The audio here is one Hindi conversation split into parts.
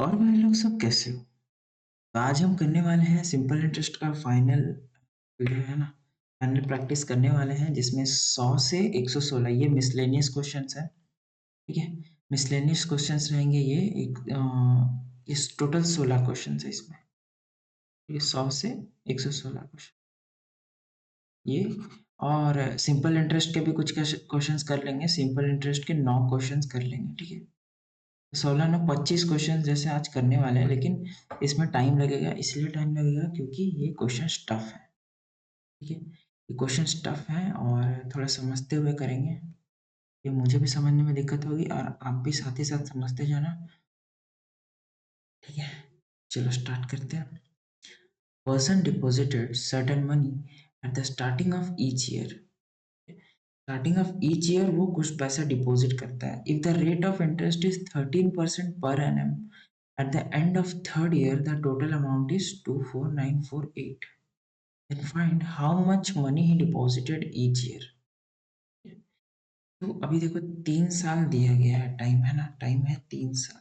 और भाई लोग सब कैसे हो? तो आज हम करने वाले हैं सिंपल इंटरेस्ट का फाइनल वीडियो है ना। फाइनल प्रैक्टिस करने वाले हैं जिसमें 100 से 116 ये मिसलेनियस क्वेश्चंस है। ठीक है, मिसलेनियस क्वेश्चंस रहेंगे ये इस टोटल 16 क्वेश्चंस है इसमें। ये 100 से 116 क्वेश्चन ये। और सिंपल इंटरेस्ट के भी कुछ क्वेश्चंस कर लेंगे। सिंपल इंटरेस्ट के 9 क्वेश्चंस कर लेंगे। ठीक है, 16 9 25 क्वेश्चन जैसे आज करने वाले हैं, लेकिन इसमें टाइम लगेगा। इसलिए टाइम लगेगा क्योंकि ये क्वेश्चन टफ है। ठीक है, ये क्वेश्चन टफ है और थोड़ा समझते हुए करेंगे। ये मुझे भी समझने में दिक्कत होगी और आप भी साथ ही साथ समझते जाना। ठीक है, चलो स्टार्ट करते हैं। Person deposited certain money at the starting of each year. Starting of each year वो कुछ पैसा डिपॉजिट करता है। If the rate of interest is 13% per annum, at the end of third year the total amount is 24948. Then find how much money he deposited each year. तो अभी देखो 3 साल दिया गया है, टाइम है ना, टाइम है 3 साल।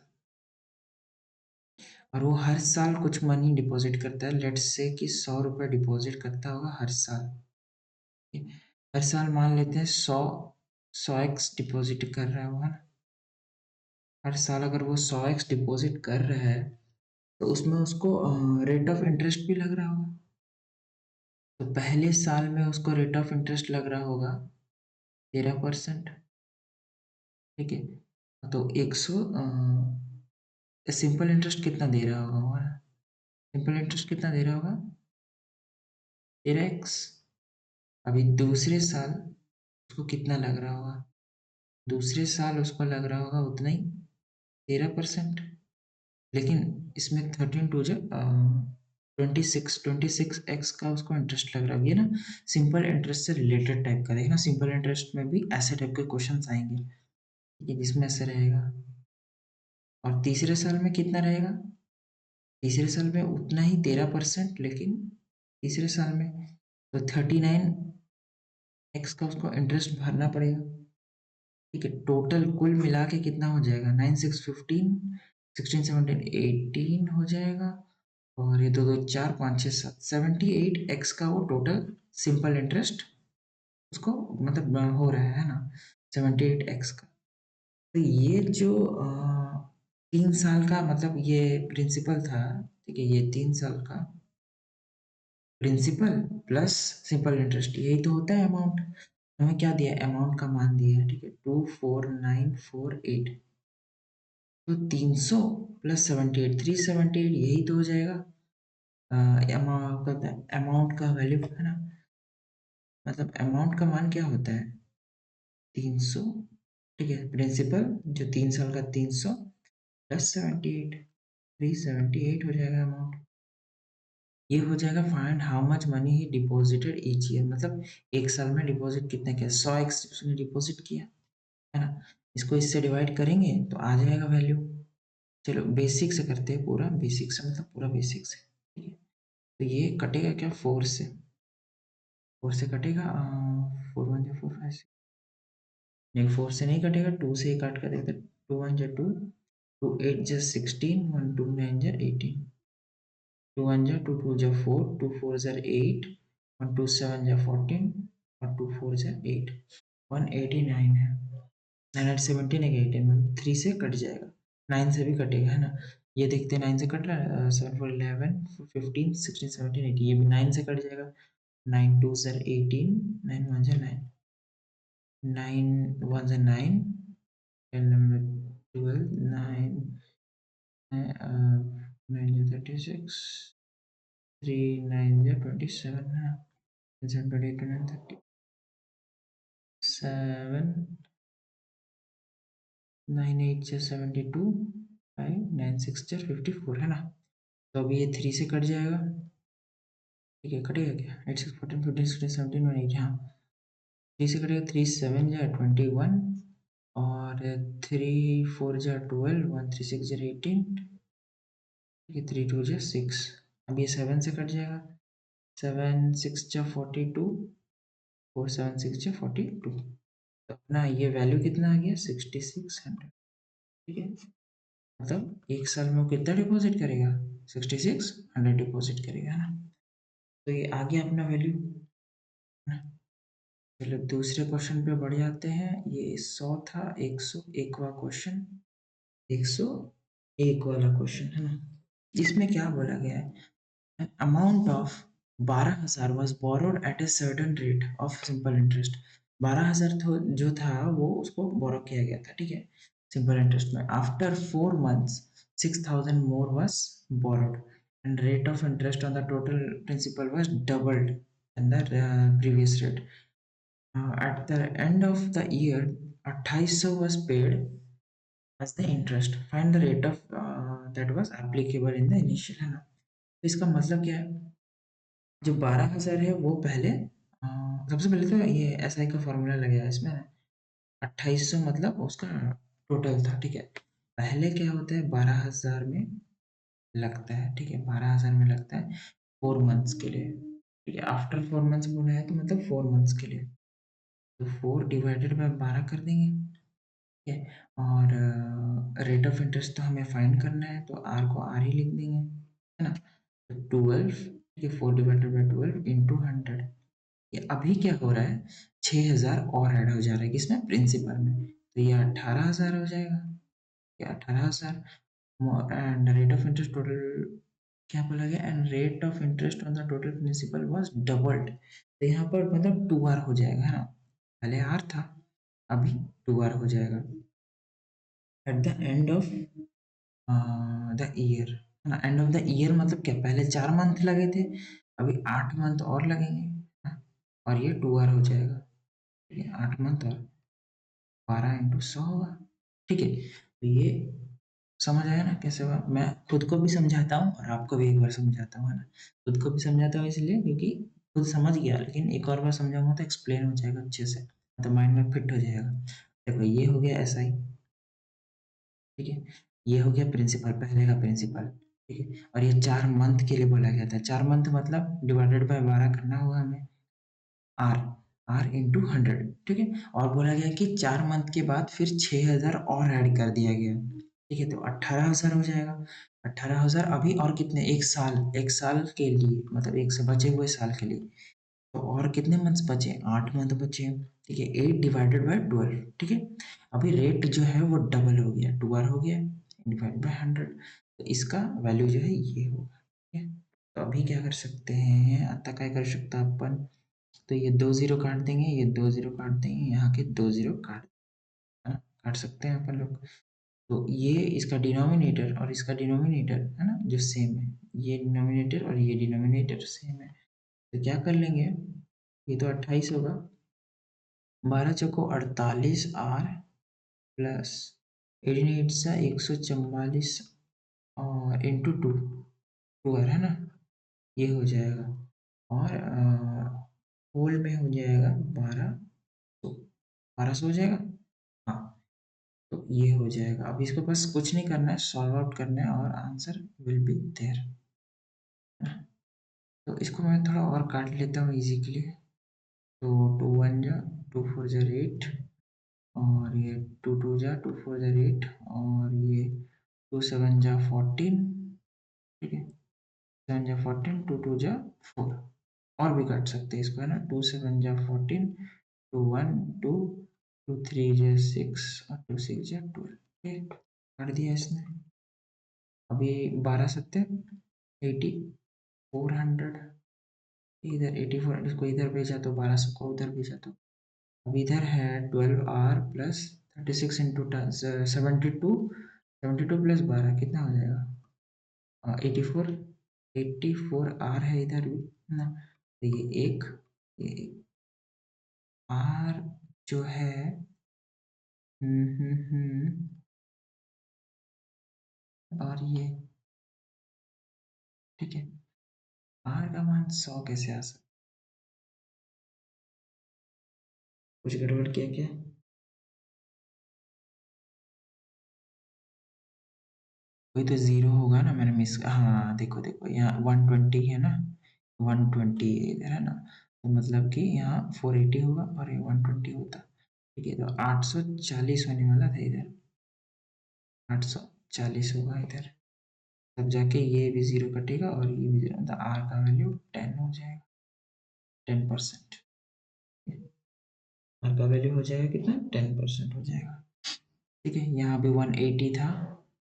और वो हर साल कुछ मनी डिपॉजिट करता है। लेट्स से कि 100 रुपये डिपॉजिट करता होगा हर साल। हर साल मान लेते हैं 100 एक्स डिपॉजिट कर रहा होगा ना। हर साल अगर वो 100 एक्स डिपॉजिट कर रहा है तो उसमें उसको रेट ऑफ इंटरेस्ट भी लग रहा होगा। तो पहले साल में उसको रेट ऑफ इंटरेस्ट लग रहा होगा 13%। ठीक है, तो 100 सिंपल इंटरेस्ट कितना दे रहा होगा वो? सिंपल इंटरेस्ट कितना दे रहा होगा? 13x। अभी दूसरे साल उसको कितना लग रहा होगा? दूसरे साल उसको लग रहा होगा उतना ही, 13%। लेकिन इसमें 13 टू जो 26 एक्स का उसको इंटरेस्ट लग रहा है। ये ना सिंपल इंटरेस्ट से रिलेटेड टाइप का देखना। सिंपल इंटरेस्ट में भी ऐसे टाइप के क्वेश्चन आएंगे। ये जिसमें ऐसे रहेगा। और तीसरे साल में कितना रहेगा? तीसरे साल में उतना ही 13%, लेकिन तीसरे साल में तो 39 एक्स का उसको इंटरेस्ट भरना पड़ेगा। ठीक है, टोटल कुल मिला के कितना हो जाएगा? 9 6 15 16 17 18 हो जाएगा। और ये दो दो 4 5 6 7 78 एक्स का वो टोटल सिंपल इंटरेस्ट उसको मतलब हो रहा है ना, 78 एक्स का। तो ये जो 3 साल का मतलब ये प्रिंसिपल था। ठीक है, ये 3 साल का प्रिंसिपल प्लस सिंपल इंटरेस्ट यही तो होता है अमाउंट। हमें क्या दिया है? अमाउंट का मान दिया है। ठीक है, 24948। तो 300 प्लस 78 378 यही तो हो जाएगा अमाउंट का वैल्यू है ना। मतलब अमाउंट का मान क्या होता है? 300। ठीक है, प्रिंसिपल जो 3 साल का 300 प्लस 78 378 हो जाएगा अमाउंट। ये हो जाएगा find how much money he deposited each year. मतलब एक साल में डिपॉजिट कितना किया? 100 एक्स उसने डिपॉजिट किया है ना। इसको इससे डिवाइड करेंगे तो आ जाएगा वैल्यू। चलो बेसिक से करते हैं, पूरा बेसिक से मतलब पूरा बेसिक से। ठीक है, तो ये कटेगा क्या? 4 से। 4 से कटेगा 4 1 4 5 नहीं, 4 से नहीं कटेगा, 2 से ही काट कर देते। 2 1 2 2 8 16 1 2 9 18 2 1 2 2 4 2 4 8 1 2 7 14 और 2 4 8 189 है। 917 है, 18 3 से कट जाएगा। 9 से भी कटेगा है ना। ये देखते हैं 9 से कट रहा है। 7 4 11 15 16 17 18 ये भी 9 से कट जाएगा। 9 2 18 9 1 9 9 1 9 10 number 12 9 9 36 3 9 27 है। 7 28 7 9 8 72 5 9 6 54 है ना। तो अभी ये 3 से कट जाएगा। ठीक है, कटेगा क्या? 8 6 14 15 16 17 1 8, हाँ 3 से कटेगा। 3 7 जा 21 और 3 4 जा 12 1 3 6 जा 18। ठीक है, 3 2 जा 6। अब ये 7 से कट जाएगा। 7 6 जा 42 4 7 6 जा 42। तो अपना ये वैल्यू कितना आ गया? 6600। ठीक है, मतलब 1 साल में वो कितना डिपॉज़िट करेगा? 66 100 डिपॉज़िट करेगा, है ना? तो ये आ गया अपना वैल्यू, है ना? चलो दूसरे क्वेश्चन पे बढ़ जाते हैं। ये 100 था, 101वां क्वेश्चन, 101 वाला क्वेश्चन, है ना? इसमें क्या बोला गया है? Amount of 12,000 was borrowed at a certain rate of simple interest. 12,000 जो था वो उसको बोरो किया गया था, ठीक है, सिंपल इंटरेस्ट में। After 4 months 6,000 more was borrowed and rate of interest on the total principal was doubled in the previous rate. At the end of the year 2800 was paid as the interest. Find the rate of that was applicable in the initial, है ना? तो इसका मतलब क्या है? जो 12,000 है वो पहले सबसे पहले तो ये एसआई का फॉर्मूला लगेगा इसमें। 2800 मतलब उसका टोटल था, ठीक है। पहले क्या होता है, 12,000 में लगता है, ठीक है, 12,000 में लगता है 4 मंथ्स के लिए, ठीक है। आफ्टर 4 मंथ्स बोला है तो मतलब 4 मंथ्स के लिए, तो 4 डिवाइडेड बाय 12 कर देंगे, ठीक है। और रेट ऑफ इंटरेस्ट तो हमें फाइंड करना है, तो आर को आर ही लिख देंगे, है ना? तो 12, ठीक है, 4/12 इंटू 100। ये अभी क्या हो रहा है, 6,000 और ऐड हो जा रहा है किसमें, प्रिंसिपल में, तो ये 18,000 हो जाएगा, ये 18,000। And rate of interest total क्या बोला गया, and rate of interest on the total principal was doubled, तो यहाँ पर मतलब 2 आर हो जाएगा, है ना? पहले आर था, अभी 2 आर हो जाएगा eight the end of the year, है ना? एंड ऑफ द ईयर मतलब क्या, पहले 4 मंथ लगे थे, अभी 8 मंथ और लगेंगे, है? और ये 2 आर हो जाएगा, ठीक है, 8 मंथ और 12 × 100 होगा, ठीक है। तो ये समझ आया ना कैसे हुआ? मैं खुद को भी समझाता हूँ और आपको भी एक बार समझाता हूँ, है ना? खुद को भी समझाता हूँ इसलिए क्योंकि खुद समझ गया, लेकिन एक और बार समझाऊंगा तो एक्सप्लेन हो जाएगा अच्छे से, तो माइंड में फिट हो जाएगा। देखो ये हो गया एस आई, ठीक है, ये हो गया प्रिंसिपल, पहले का प्रिंसिपल, ठीक है। और ये 4 मंथ के लिए बोला गया था, 4 मंथ मतलब डिवाइडेड बाय 12 करना होगा हमें, आर, आर इंटू 100, ठीक है। और बोला गया कि 4 मंथ के बाद फिर 6,000 और ऐड कर दिया गया, ठीक है, तो 18,000 हो जाएगा। 18,000 अभी और कितने, एक साल के लिए, मतलब एक से बचे हुए साल के लिए, तो और कितने मंथ्स बचे, 8 मंथ बचे, ठीक है। 8/12, ठीक है। अभी रेट जो है वो डबल हो गया, 2 आर हो गया, डिवाइड बाय 100, तो इसका वैल्यू जो है ये होगा, ठीक है। तो अभी क्या कर सकते हैं, आता क्या कर सकता अपन, तो ये 2 जीरो काट देंगे, ये 2 जीरो काट देंगे, यहाँ के 2 जीरो काट, है ना, काट सकते हैं अपन लोग। तो ये इसका डिनोमिनेटर और इसका डिनोमिनेटर, है ना, जो सेम है, ये डिनोमिनेटर और ये डिनोमिनेटर सेम है, तो क्या कर लेंगे, ये तो 28 होगा, 12 चौको 48 आर प्लस 18 सा 144 और इंटू 2, 2 आर, है ना, ये हो जाएगा। और होल में हो जाएगा 1200, 1200 हो जाएगा, हाँ। तो ये हो जाएगा, अब इसको बस कुछ नहीं करना है, सॉल्व आउट करना है और आंसर विल बी देयर। तो इसको मैं थोड़ा और काट लेता हूँ इजी के लिए, तो 2 1 जा 2 4 जा 8, और ये 2 2 जा 2 4 जा 8, और ये 2 7 जा 14, ठीक है, 7 जा 14, 2 2 जा 4, और भी काट सकते हैं इसको, है ना, 2 7 जा 14, 2 1 2, 2 3 जा 6 और 2 6 जा 12, ठीक है, काट दिया इसने। अभी 12 सत्ते 80, 400, इधर 84, इसको इधर भेजा तो 1200 को उधर भेजा, तो अब इधर है 12 आर प्लस 36 इंटू 72, 72 प्लस 12 कितना हो जाएगा, 84, 84 आर है इधर भी, है ना, तो ये एक, ये आर जो है, और ये, ठीक है, आर का मान 100 कैसे आ सकता, कुछ गड़बड़ किया क्या? कोई तो जीरो होगा ना, मैंने मिस, हाँ देखो देखो यहाँ 120 है ना, 120 इधर है ना, तो मतलब कि यहाँ 480 होगा और ये 120 होता, ठीक है, तो 840 होने वाला था इधर, 800, 40 होगा इधर, तब जाके ये भी 0 कटेगा और ये भी 0, मतलब आर का वैल्यू 10 हो जाएगा, 10%। आर का वैल्यू हो जाएगा कितना, 10% हो जाएगा। ठीक है, यहाँ पे 180 था,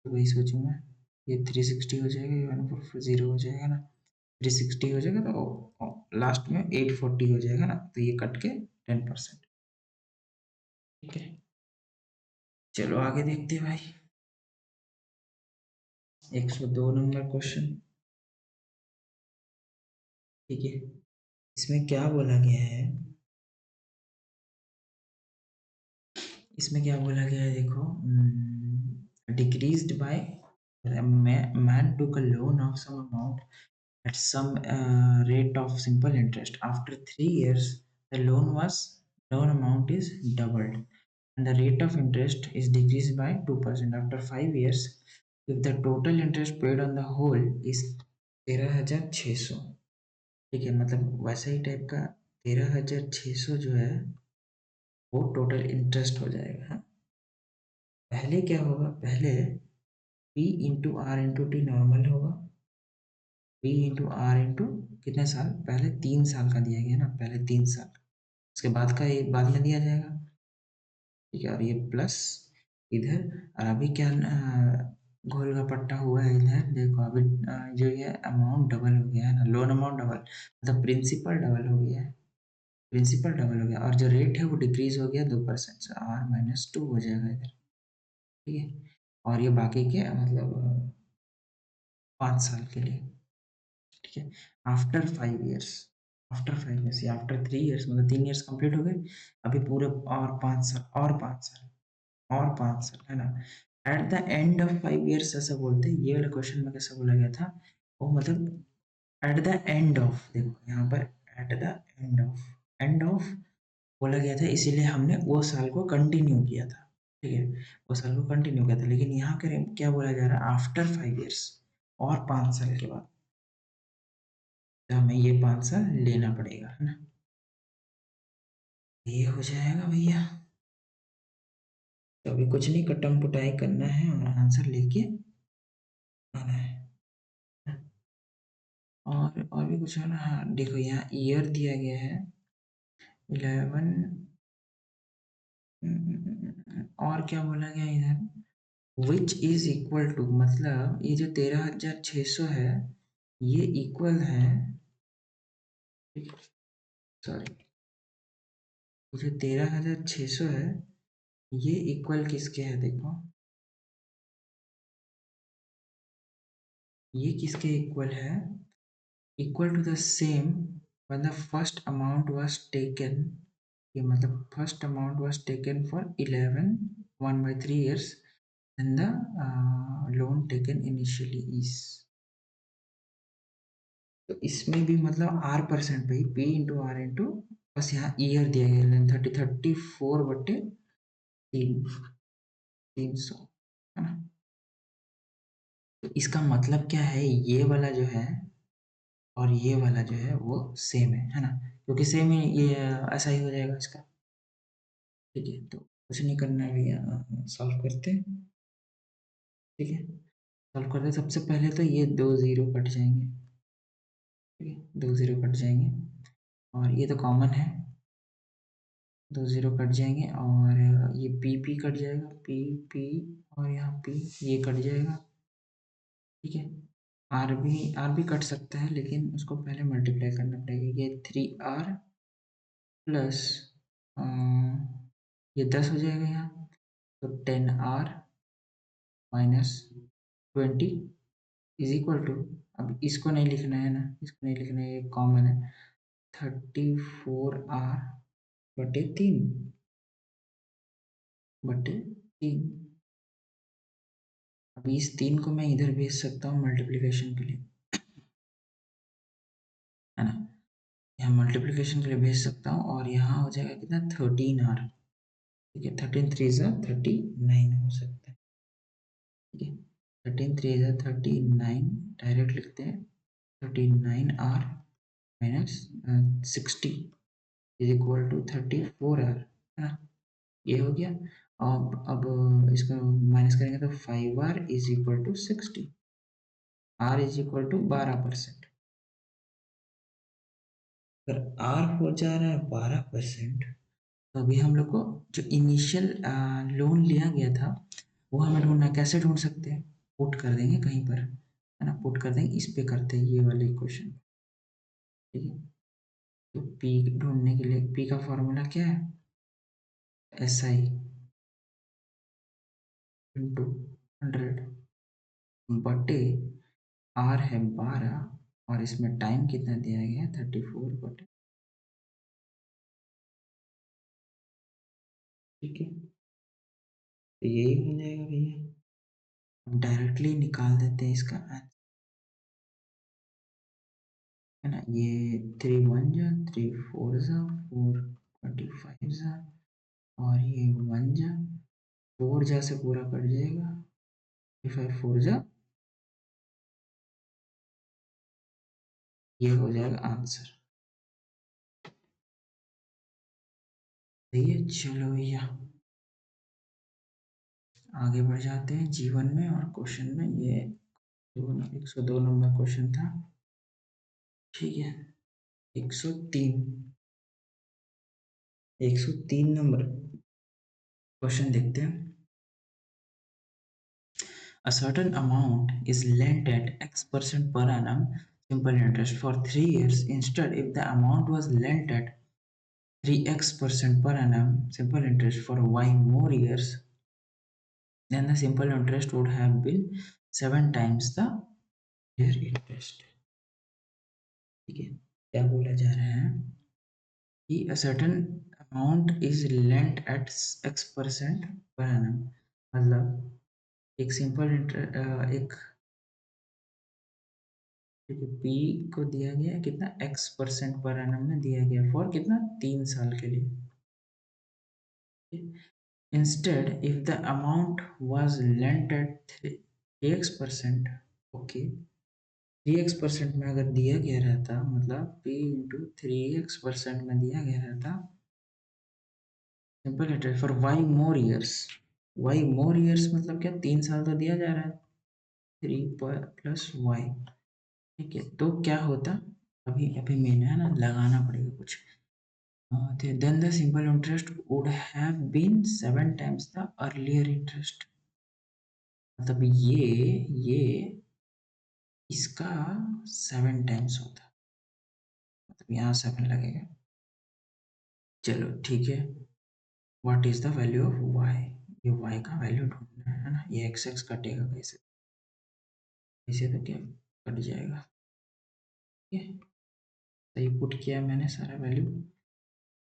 तो वही सोचूंगा, ये 360 हो जाएगा, ये 140 हो जाएगा ना, 360 हो जाएगा, तो लास्ट में 840 हो जाएगा ना, तो ये कट के 10%। ठीक है, चलो आगे देखते हैं भाई। 102 नंबर क्वेश्चन। ठीक है, इसमें क्या बोला गया है, इसमें क्या बोला गया है देखो, decreased bye man took a loan of some amount at some rate of simple interest. After 3 years, the loan amount is doubled, and the rate of interest is decreased by 2%. After 5 years, if the total interest paid on the whole is 13,600, ठीक है, मतलब वैसा ही टाइप का 13,600 जो है वो टोटल इंटरेस्ट हो जाएगा। हाँ? पहले क्या होगा, पहले P into R into T normal होगा, पी इंटू आर इंटू कितने साल, पहले 3 साल का दिया गया ना, पहले 3 साल, उसके बाद का ये बाद में दिया जाएगा। ठीक है, और ये प्लस इधर, और अभी क्या घोल का पट्टा हुआ है इधर देखो, अभी जो ये अमाउंट डबल हो गया है ना, लोन अमाउंट डबल, मतलब प्रिंसिपल डबल हो गया है, प्रिंसिपल डबल हो गया, और जो रेट है वो डिक्रीज हो गया 2%, R-2 हो जाएगा इधर। ठीक है, और ये बाकी के मतलब 5 साल के लिए। ठीक है, आफ्टर 5 ईयर्स या आफ्टर 3 ईयर्स, मतलब 3 ईयर्स कंप्लीट हो गए, अभी पूरे और 5 साल और 5 साल और 5 साल, है ना। Eight the end of 5 years ऐसा बोलते हैं, ये वाला क्वेश्चन में कैसा बोला गया था, वो मतलब एट द एंड ऑफ, देखो यहाँ पर एट द एंड ऑफ बोला गया था, इसीलिए हमने वो साल को कंटिन्यू किया था। ठीक है, वो साल को कंटिन्यू किया था, लेकिन यहाँ करें क्या बोला जा रहा है, आफ्टर 5 ईयर्स और 5 साल के बाद, तो हमें ये 5 साल लेना पड़ेगा, है ना। ये हो जाएगा भैया, तो अभी कुछ नहीं, कटम पुटाई करना है और आंसर लेके आना है। और भी कुछ है ना, हाँ देखो यहाँ ईयर दिया गया है 11, और क्या बोला गया इधर, विच इज इक्वल टू, मतलब ये जो 13,600 है ये इक्वल है, सॉरी, ये जो 13,600 है ये इक्वल किसके है देखो, ये किसके इक्वल है, equal to the same when the first amount was taken, ये मतलब first amount was taken for 11 1/3 years, and the loan taken initially is, तो इसमें भी मतलब R% पे ही P इंटू आर इंटू, बस यहाँ ईयर दिया गया 34/3, 300, है ना। तो इसका मतलब क्या है, ये वाला जो है और ये वाला जो है वो सेम है ना, क्योंकि सेम ही ये ऐसा ही हो जाएगा इसका। ठीक है, तो कुछ नहीं करना है भैया, सॉल्व करते हैं। ठीक है, सॉल्व करते हैं, सबसे पहले तो ये 2 0 कट जाएंगे। ठीक है, 2 0 कट जाएंगे, और ये तो कॉमन है, 2 0 कट जाएंगे, और ये पी पी कट जाएगा, पी पी, और यहाँ पी ये कट जाएगा। ठीक है, आर भी कट सकता है, लेकिन उसको पहले मल्टीप्लाई करना पड़ेगा, ये 3R प्लस ये 10 हो जाएगा यहाँ, तो 10R minus 20 is equal to, अब इसको नहीं लिखना है ना, इसको नहीं लिखना है, ये कॉमन है, 34R बटे 3 अब इस 3 को मैं इधर भेज सकता हूँ मल्टीप्लिकेशन के लिए, है ना, यहाँ मल्टीप्लिकेशन के लिए भेज सकता हूँ, और यहाँ हो जाएगा कितना, 13R। ठीक है, 13 3 39 हो सकता है। ठीक है, 13 3 39 डायरेक्ट लिखते हैं, 39R minus 60 is equal to 34R, है ना, ये हो गया। अब इसको माइनस करेंगे तो 5r is equal to 60, r is equal to 12%। अगर r हो जा रहा है 12%, तो अभी हम लोग को जो इनिशियल लोन लिया गया था वो हमें ढूंढना है। कैसे ढूंढ सकते हैं? पुट कर देंगे कहीं पर, है ना, पुट कर देंगे, इस पे करते हैं ये वाले इक्वेशन। ठीक है, तो p ढूंढने के लिए p का फॉर्मूला क्या है? SI इंटू 100 बटे r है 12 और इसमें टाइम कितना दिया गया है? 34 बटे। ठीक है, तो यही हो जाएगा भैया। हम डायरेक्टली निकाल देते हैं इसका आंसर, है ना। ये 3 1 जा 3 4 जा 4 25 जा, और ये 1 जा 4 जा से पूरा कट जाएगा, 25 4 जा, ये हो जाएगा आंसर। सही है, चलो भैया आगे बढ़ जाते हैं जीवन में और क्वेश्चन में। ये 102 नंबर क्वेश्चन था। ठीक है, 103 103 नंबर क्वेश्चन देखते हैं। A certain amount is lent at X% per annum simple interest for 3 years. Instead, if the amount was lent at 3x% per annum simple interest for Y more years, then the simple interest would have been 7 times the year interest. ठीक है, क्या बोला जा रहा है कि a certain amount is lent at X% per annum, मतलब एक सिंपल इंटरेस्ट, एक, ठीक है, पी को दिया गया है कितना? x% पर एनम में दिया गया, फॉर कितना? 3 साल के लिए। Instead if the amount was lent at 3x%, okay, 3x% में अगर दिया गया रहता, मतलब p इंटू 3x% में दिया गया रहता, simple interest for y more years. y more years मतलब क्या? 3 साल तो दिया जा रहा है, 3 प्लस y। ठीक है, तो क्या होता? अभी अभी मैंने, है ना, लगाना पड़ेगा कुछ। then the simple interest would have been 7 times the earlier interest। मतलब ये इसका 7 टाइम्स होता, मतलब यहाँ 7 लगेगा। चलो ठीक है, what is the value of y? ये y का वैल्यू ढूंढना है ना। ये x कटेगा कैसे? इसे तो क्या कट जाएगा। ठीक है, सही पुट किया मैंने सारा वैल्यू।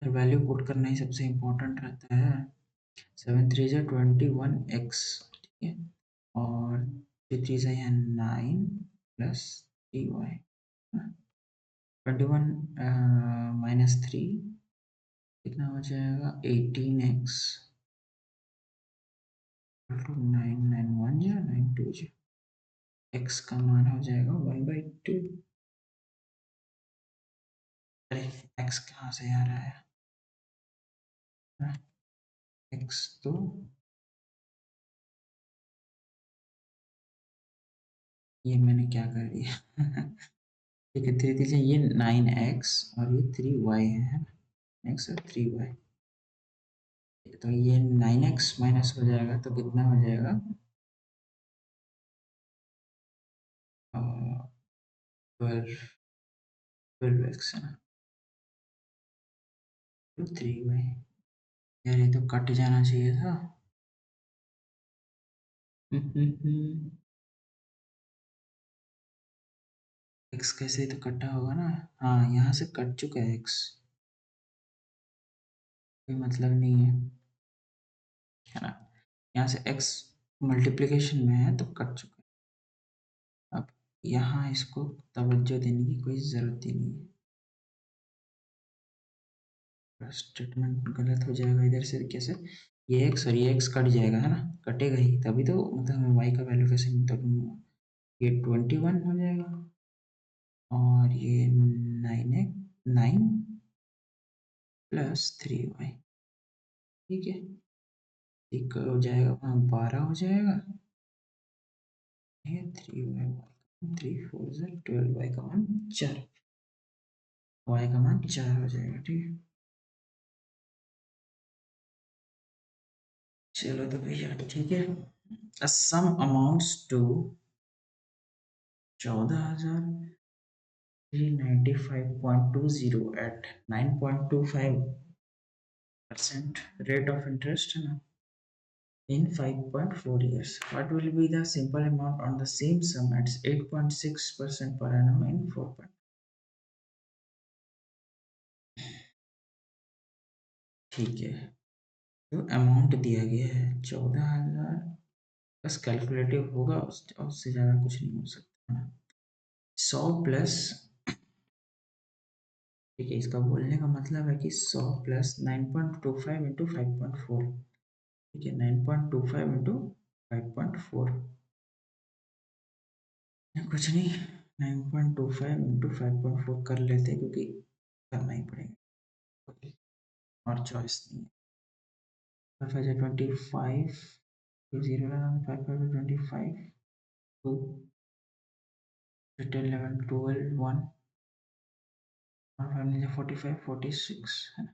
वैल्यू पुट करना ही सबसे इम्पोर्टेंट रहता है। 7 3 जा 21x, ठीक है, और 3 3 जा यहाँ 9 प्लस 3y, 21 माइनस 3 कितना हो जाएगा? 18x, 9 9 1 जा 9 2 जा, x का मान हो जाएगा 1/2। अरे x कहाँ से आ रहा है? x तो ये मैंने क्या कर दिया? ठीक है, 3 3 ये 9x और ये 3y है, x और 3y। तो ये 9x माइनस हो जाएगा तो कितना हो जाएगा? 12x है ना, तो 3y। यार ये तो कट जाना चाहिए था। x कैसे तो कटा होगा ना। हाँ, यहाँ से कट चुका है x, कोई मतलब नहीं है ना। यहाँ से x मल्टीप्लिकेशन में है तो कट चुका है। अब यहाँ इसको तवज्जो देने की कोई ज़रूरत ही नहीं है। स्टेटमेंट गलत हो जाएगा इधर से कैसे? ये x और ये x कट जाएगा, है ना, कटेगा ही, तभी तो मतलब मैं y का वैल्यू कैसे निकालूंगा? ये 21 हो जाएगा और ये 9 प्लस 3y। ठीक है, एक हो जाएगा, वहाँ 12 हो जाएगा, ये 3 12 y का मान 4, y का मान 4 हो जाएगा। ठीक है, चलो तो भैया ठीक है। सम amounts to 14,395.20 at 9.25% rate of interest है ना, in 5.4 years. What will be the simple amount on the same sum at 8.6% per annum in 4. ठीक है, तो अमाउंट दिया गया है 14,000, बस कैलकुलेटिव होगा, उससे ज़्यादा कुछ नहीं हो सकता है ना। 100 प्लस, ठीक है, इसका बोलने का मतलब है कि 100 प्लस 9.25 इंटू 5.4, ठीक है, 9.25 इंटू 5.4, कुछ नहीं, 9.25 इंटू 5.4 कर लेते हैं क्योंकि करना ही पड़ेगा और चॉइस नहीं है। 5 0 लगाना, 5 2 10 11 12 1 और 5 नीचे 45 46 है ना,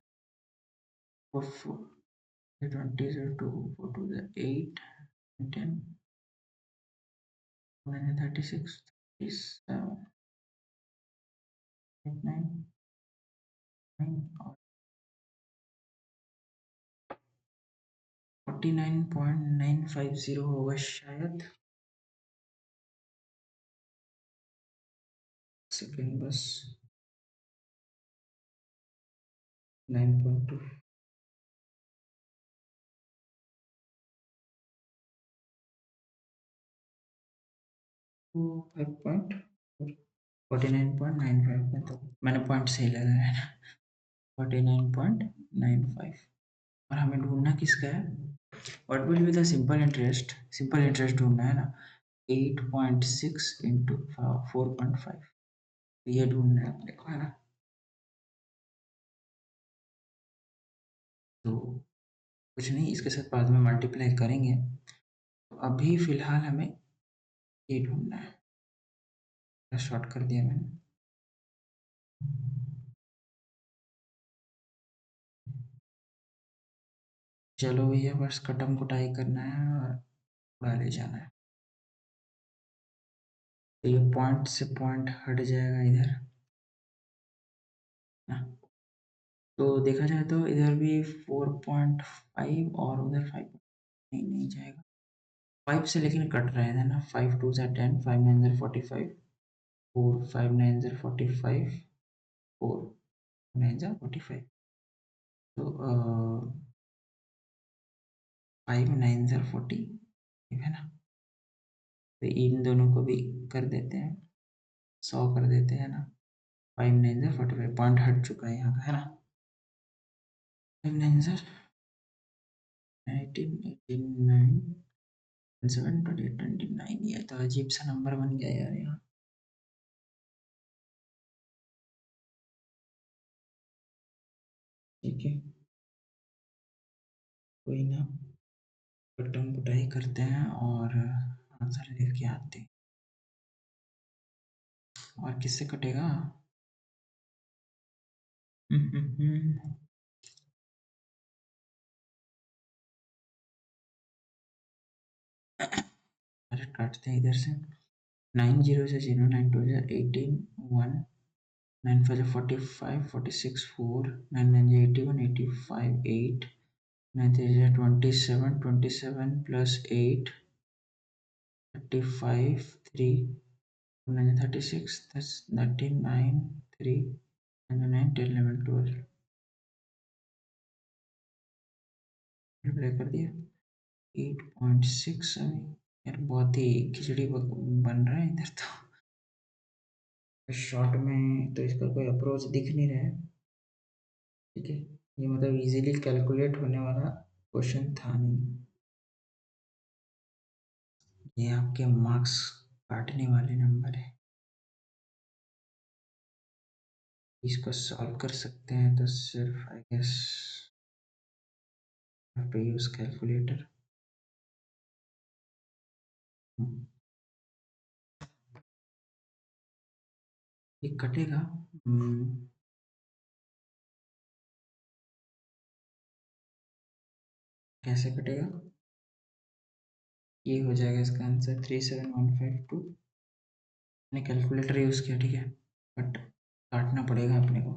4 4 20 0 2 4 2 8 10 9 36 37 8 9 9 और 49.950 होगा शायद। सेकेंड बस, 9.2 5.4 49.95 में, तो मैंने पॉइंट सही लगाया है ना, 49.95। और हमें ढूंढना किसका है, what will be the simple interest, simple interest ढूंढना है ना, 8.6 इंटू 4.5, ये ढूंढना है अपने को, है ना। तो कुछ नहीं, इसके साथ बाद में मल्टीप्लाई करेंगे, तो अभी फिलहाल हमें ये ढूंढना है, शॉर्ट कर दिया मैंने। चलो भैया, बस कटम कुटाई करना है और उड़ा ले जाना है। तो ये पॉइंट से पॉइंट हट जाएगा इधर ना, तो देखा जाए तो इधर भी 4.5 और उधर 5 नहीं जाएगा 5 से, लेकिन कट रहा है इधर ना, 5 2 ज़ा 10, 5 9 ज़ा 45, 4 5 9 ज़ा 45, 4 9 ज़ा 45, तो 5 9 ज़ा 40, है ना। तो इन दोनों को भी कर देते हैं, 100 कर देते हैं ना, 5 9 ज़ा 45, पॉइंट हट चुका है यहाँ का, है ना। 5 9 ज़ा 18 18 9 7 28 29, ये तो अजीब सा नंबर बन गया यार यहाँ। ठीक है, कोई ना, कटम कुटाई करते हैं और आंसर लेके आते हैं। और किससे कटेगा? हम्म। अरे काटते हैं इधर से, 9 0 से 0, 9 2 से 18 1, 9 5 45 46 4, 9 9 81 85 8, 9 3 27 27 plus 8 35 3, 9 36, that's 39 3, 9 10 11 12, मल्टीप्लाई कर दिया 8.6। अभी यार बहुत ही खिचड़ी बन रहा है इधर तो शॉर्ट में तो इसका कोई अप्रोच दिख नहीं रहा है। ठीक है, ये मतलब इजीली कैलकुलेट होने वाला क्वेश्चन था नहीं, ये आपके मार्क्स काटने वाले नंबर है। इसको सॉल्व कर सकते हैं तो सिर्फ आई गेस पे यूज कैलकुलेटर। ये कटेगा। कैसे कटेगा? ये हो जाएगा इसका आंसर 37152। मैंने कैलकुलेटर यूज किया, ठीक है, बट काटना पड़ेगा अपने को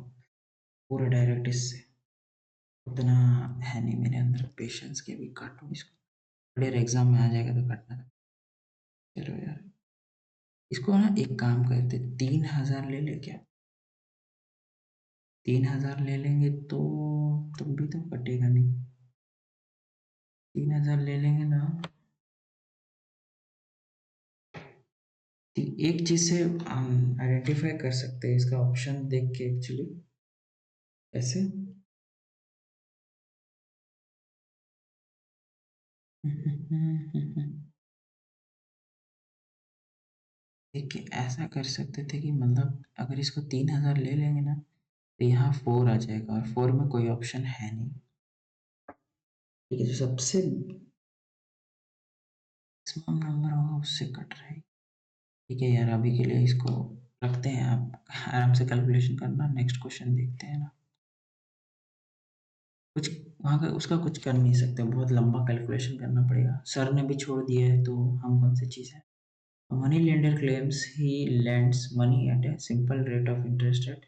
पूरा डायरेक्ट इससे। उतना है नहीं मेरे अंदर पेशेंस के, भी काटूं इसको, फिर एग्जाम में आ जाएगा तो काटना था। चलो यार, इसको ना एक काम करते, 3000 ले ले क्या? 3000 ले लेंगे तो तब भी तो कटेगा नहीं। 3000 ले लेंगे ना, एक चीज से हम आइडेंटिफाई कर सकते हैं इसका ऑप्शन देख के एक्चुअली। ऐसे देखिए, ऐसा कर सकते थे कि मतलब अगर इसको 3000 ले लेंगे ना, तो यहाँ 4 आ जाएगा और 4 में कोई ऑप्शन है नहीं। ठीक है, जो सबसे मैक्सिमम नंबर होगा उससे कट रहा है। ठीक है यार, अभी के लिए इसको रखते हैं, आप आराम से कैलकुलेशन करना, नेक्स्ट क्वेश्चन देखते हैं ना। कुछ वहाँ का उसका कुछ कर नहीं सकते, बहुत लंबा कैलकुलेशन करना पड़ेगा, सर ने भी छोड़ दिया है तो हम कौन सी चीज़ है। Money lender claims he lends money at a simple rate of interest at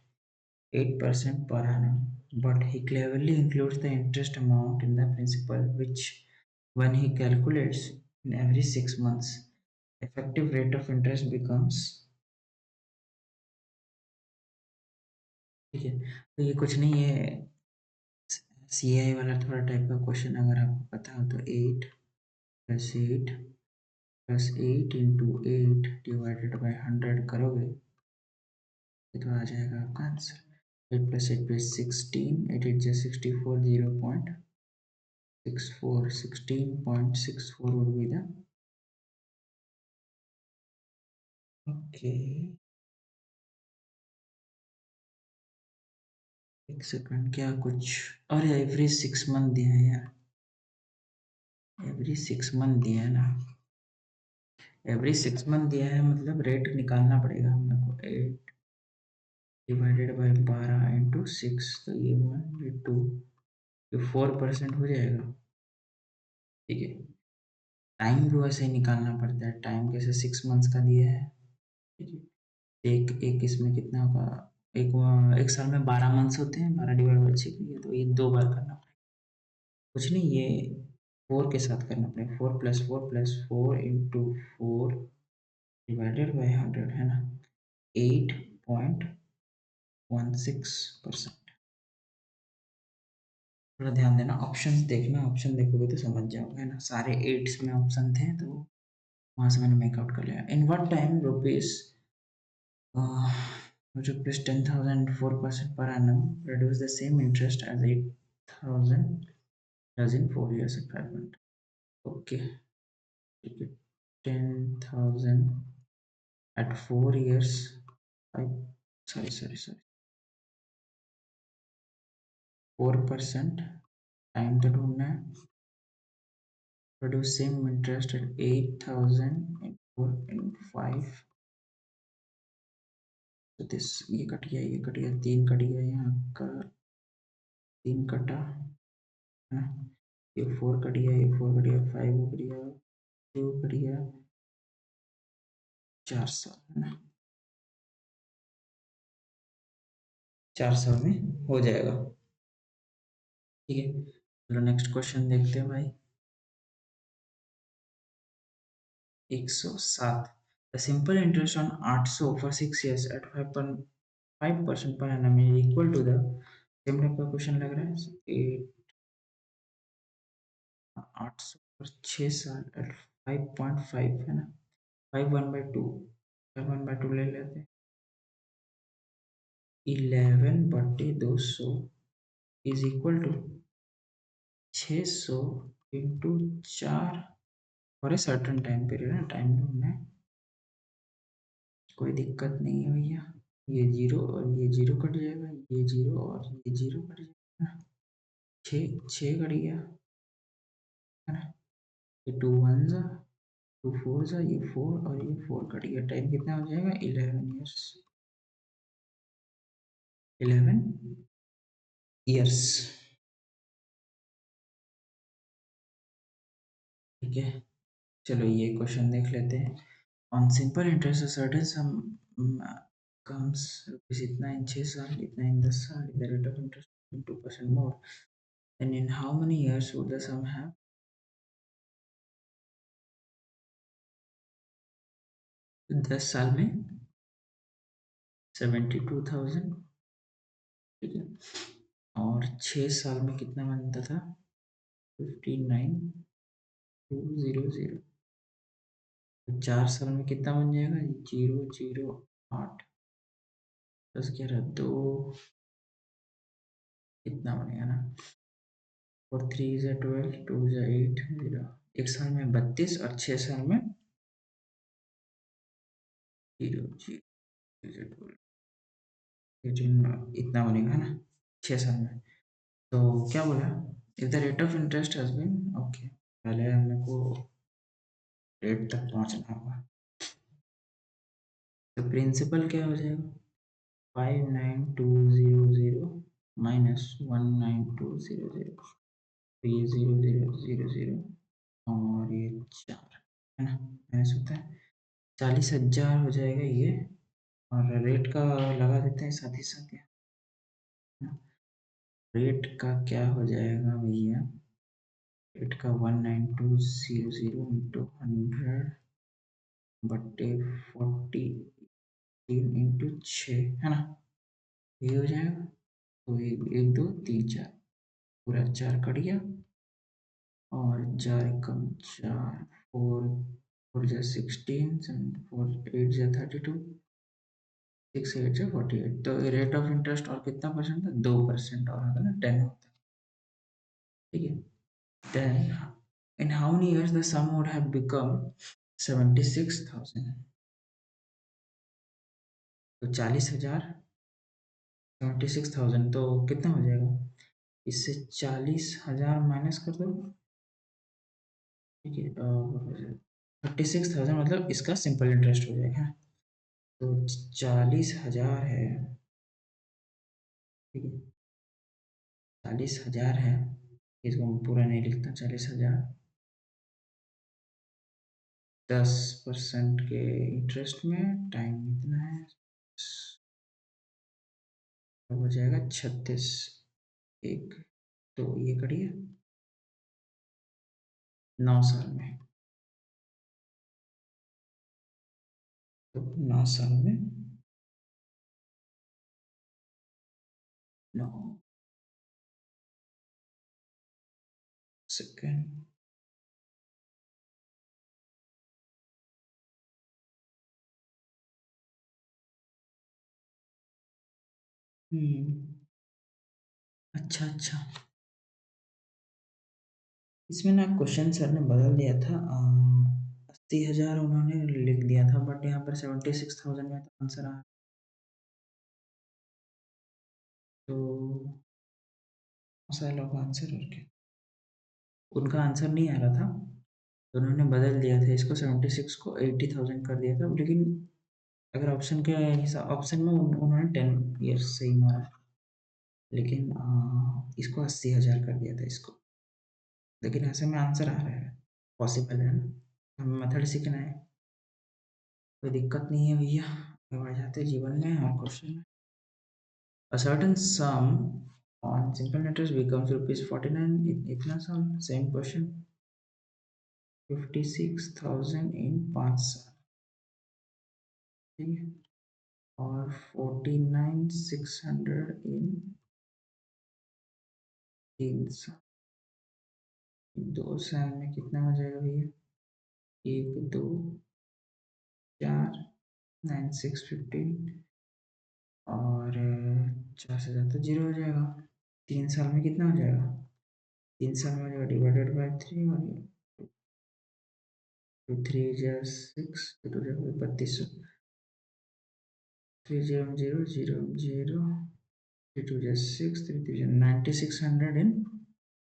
8% per annum, but he cleverly includes the interest amount in the principal, which, when he calculates in every 6 months, effective rate of interest becomes। ठीक है, तो ये कुछ नहीं है, सी आई वाला थोड़ा टाइप का क्वेश्चन, अगर आपको पता हो तो 8 + 8 इंटू 8 डिवाइडेड बाई 100 करोगे, ये तो आ जाएगा आपका answer. 8 + 8 + 16, 8 × 8 = 64, 0.64, 16.64 would be the। Okay, एक सेकंड, क्या कुछ, अरे एवरी 6 मंथ दिया है यार, एवरी 6 मंथ दिया है ना, एवरी 6 मंथ दिया है, मतलब रेट निकालना पड़ेगा हम लोग को। 8 / 12 × 6, तो ये 1, ये 2, ये 4% हो जाएगा। ठीक है, टाइम भी वैसे ही निकालना पड़ता है, टाइम कैसे 6 मंथ्स का दिया है। ठीक है, एक एक इसमें कितना होगा, एक साल में 12 मंथ्स होते हैं, 12 / 6 तो ये 2 बार करना पड़ेगा। कुछ नहीं, ये 4 के साथ करना पड़ेगा, 4 + 4 + 4 × 4 डिवाइडेड बाई 100 है ना, 8.16%। थोड़ा ध्यान देना, ऑप्शंस देखना, ऑप्शन देखोगे तो समझ जाओगे, है ना, सारे एट्स में ऑप्शन थे तो वहां से मैंने मेकआउट कर लिया। In what time rupees ₹10,000 4% per annum produce the same interest as 8,000 does in 4 years experiment? Okay, ठीक है, 10,000 at 4 years, I, sorry, 4% time तो ढूंढना है, produce same interest at 8,000 in 4 in 5, तो दिस, ये कट गया, ये कट गया, 3 कट गया, यहाँ का 3 कटा है ना, ये 4 कट गया, ये 4 कट गया, 5 कट गया, 2 कट गया, 400 है ना, 400 में हो जाएगा। ठीक है, चलो नेक्स्ट क्वेश्चन देखते हैं भाई। 107, the simple interest on 800 for 6 years at 5.5% पर annum is equal to the, same type का क्वेश्चन लग रहा है, 800 पर 6 साल एट 5.5 है ना, 5 1/2, 1/2 ले लेते हैं, 11/200 is equal to 600 into 4 for a certain time period है, टाइम ढूंढना है, कोई दिक्कत नहीं है भैया। ये जीरो और ये जीरो कट जाएगा, ये जीरो और ये जीरो कट जाएगा, छः छः कट गया, है ना। ये 2 1 जा 2 4 जा, ये 4 और ये 4 कट गया। टाइम कितना हो जाएगा? 11 ईयर्स। 11 ईयर्स। ठीक है, चलो ये क्वेश्चन देख लेते हैं। On simple interest certain sum comes rupees इतना इन 6 साल, इतना इन 10 साल, the rate of interest 2% more, and in how many years would the sum have? 10 साल में 72,000। ठीक है, और 6 साल में कितना बनता था? 59,200। तो 4 साल में कितना बन जाएगा? 008 10 11 2, कितना बनेगा ना? और 3 is 12, 2 is 8 0। एक साल में 32 और 6 साल में 0 0 12 18, इतना बनेगा ना 6 साल में। तो क्या बोला? If the rate of interest has been, okay, पहले हमने को रेट तक पहुंचना होगा। तो प्रिंसिपल क्या हो जाएगा? 59,200 माइनस 19,200। तो ये 0,000 और ये 4, है ना, माइनस होता है 40,000 हो जाएगा ये। और रेट का लगा देते हैं साथ ही साथ यहाँ। रेट का क्या हो जाएगा भैया? रेट का 19,200 इंटू 100 बट्टे 40 इंटू 6, है ना, ये हो जाएगा। तो एक दो तीन चार, पूरा 4 कट गया, और 4 कम 4, 4 4 जा 16, 4 8 जा 32, 6 8 जा 48। तो रेट ऑफ इंटरेस्ट और कितना परसेंट था? 2% और होगा ना, 10 होता है। ठीक है, then in how many years the sum would have become 76,000? तो 40,000 76,000 तो कितना हो जाएगा? इससे 40,000 माइनस कर दो। ठीक है, 36,000 मतलब इसका सिंपल इंटरेस्ट हो जाएगा। तो 40,000 है। ठीक है, 40,000 है, इसको मैं पूरा नहीं लिखता। 40,000 10% के इंटरेस्ट में, टाइम इतना है, तो हो जाएगा 36 एक। तो ये करिए 9 साल में। तो 9 साल में 9 सेकेंड। अच्छा अच्छा, इसमें ना क्वेश्चन सर ने बदल दिया था। 80,000 उन्होंने लिख दिया था, बट यहाँ पर 76,000 में तो आंसर आ। तो कौन सा लोग आंसर और क्या, उनका आंसर नहीं आ रहा था, तो उन्होंने बदल दिया था इसको, 76 को 80,000 कर दिया था। लेकिन अगर ऑप्शन के हिसाब, ऑप्शन में उन्होंने 10 ईयर्स सही मारा, लेकिन इसको 80,000 कर दिया था इसको। लेकिन ऐसे में आंसर आ रहा है, पॉसिबल है ना, हमें मेथड सीखना है। कोई दिक्कत नहीं है भैया, आगे बढ़ जाते हैं जीवन में और क्वेश्चन में। A certain sum on simple interest becomes rupees 49 in इतना साल, same question, 56,000 in 5 साल। ठीक है, और 49,600 इन 3 साल। 2 साल में कितना हो जाएगा भैया? 1 2 4 9 6 15, और 4 से तो 0 हो जाएगा। 3 साल में कितना हो जाएगा? 3 साल में हो जाएगा डिवाइडेड बाय 3, और 2 3 जा 6, 2 जा 32, 3 0 0 0 0, 3 2 जा 6, 3 3 जा 9600 इन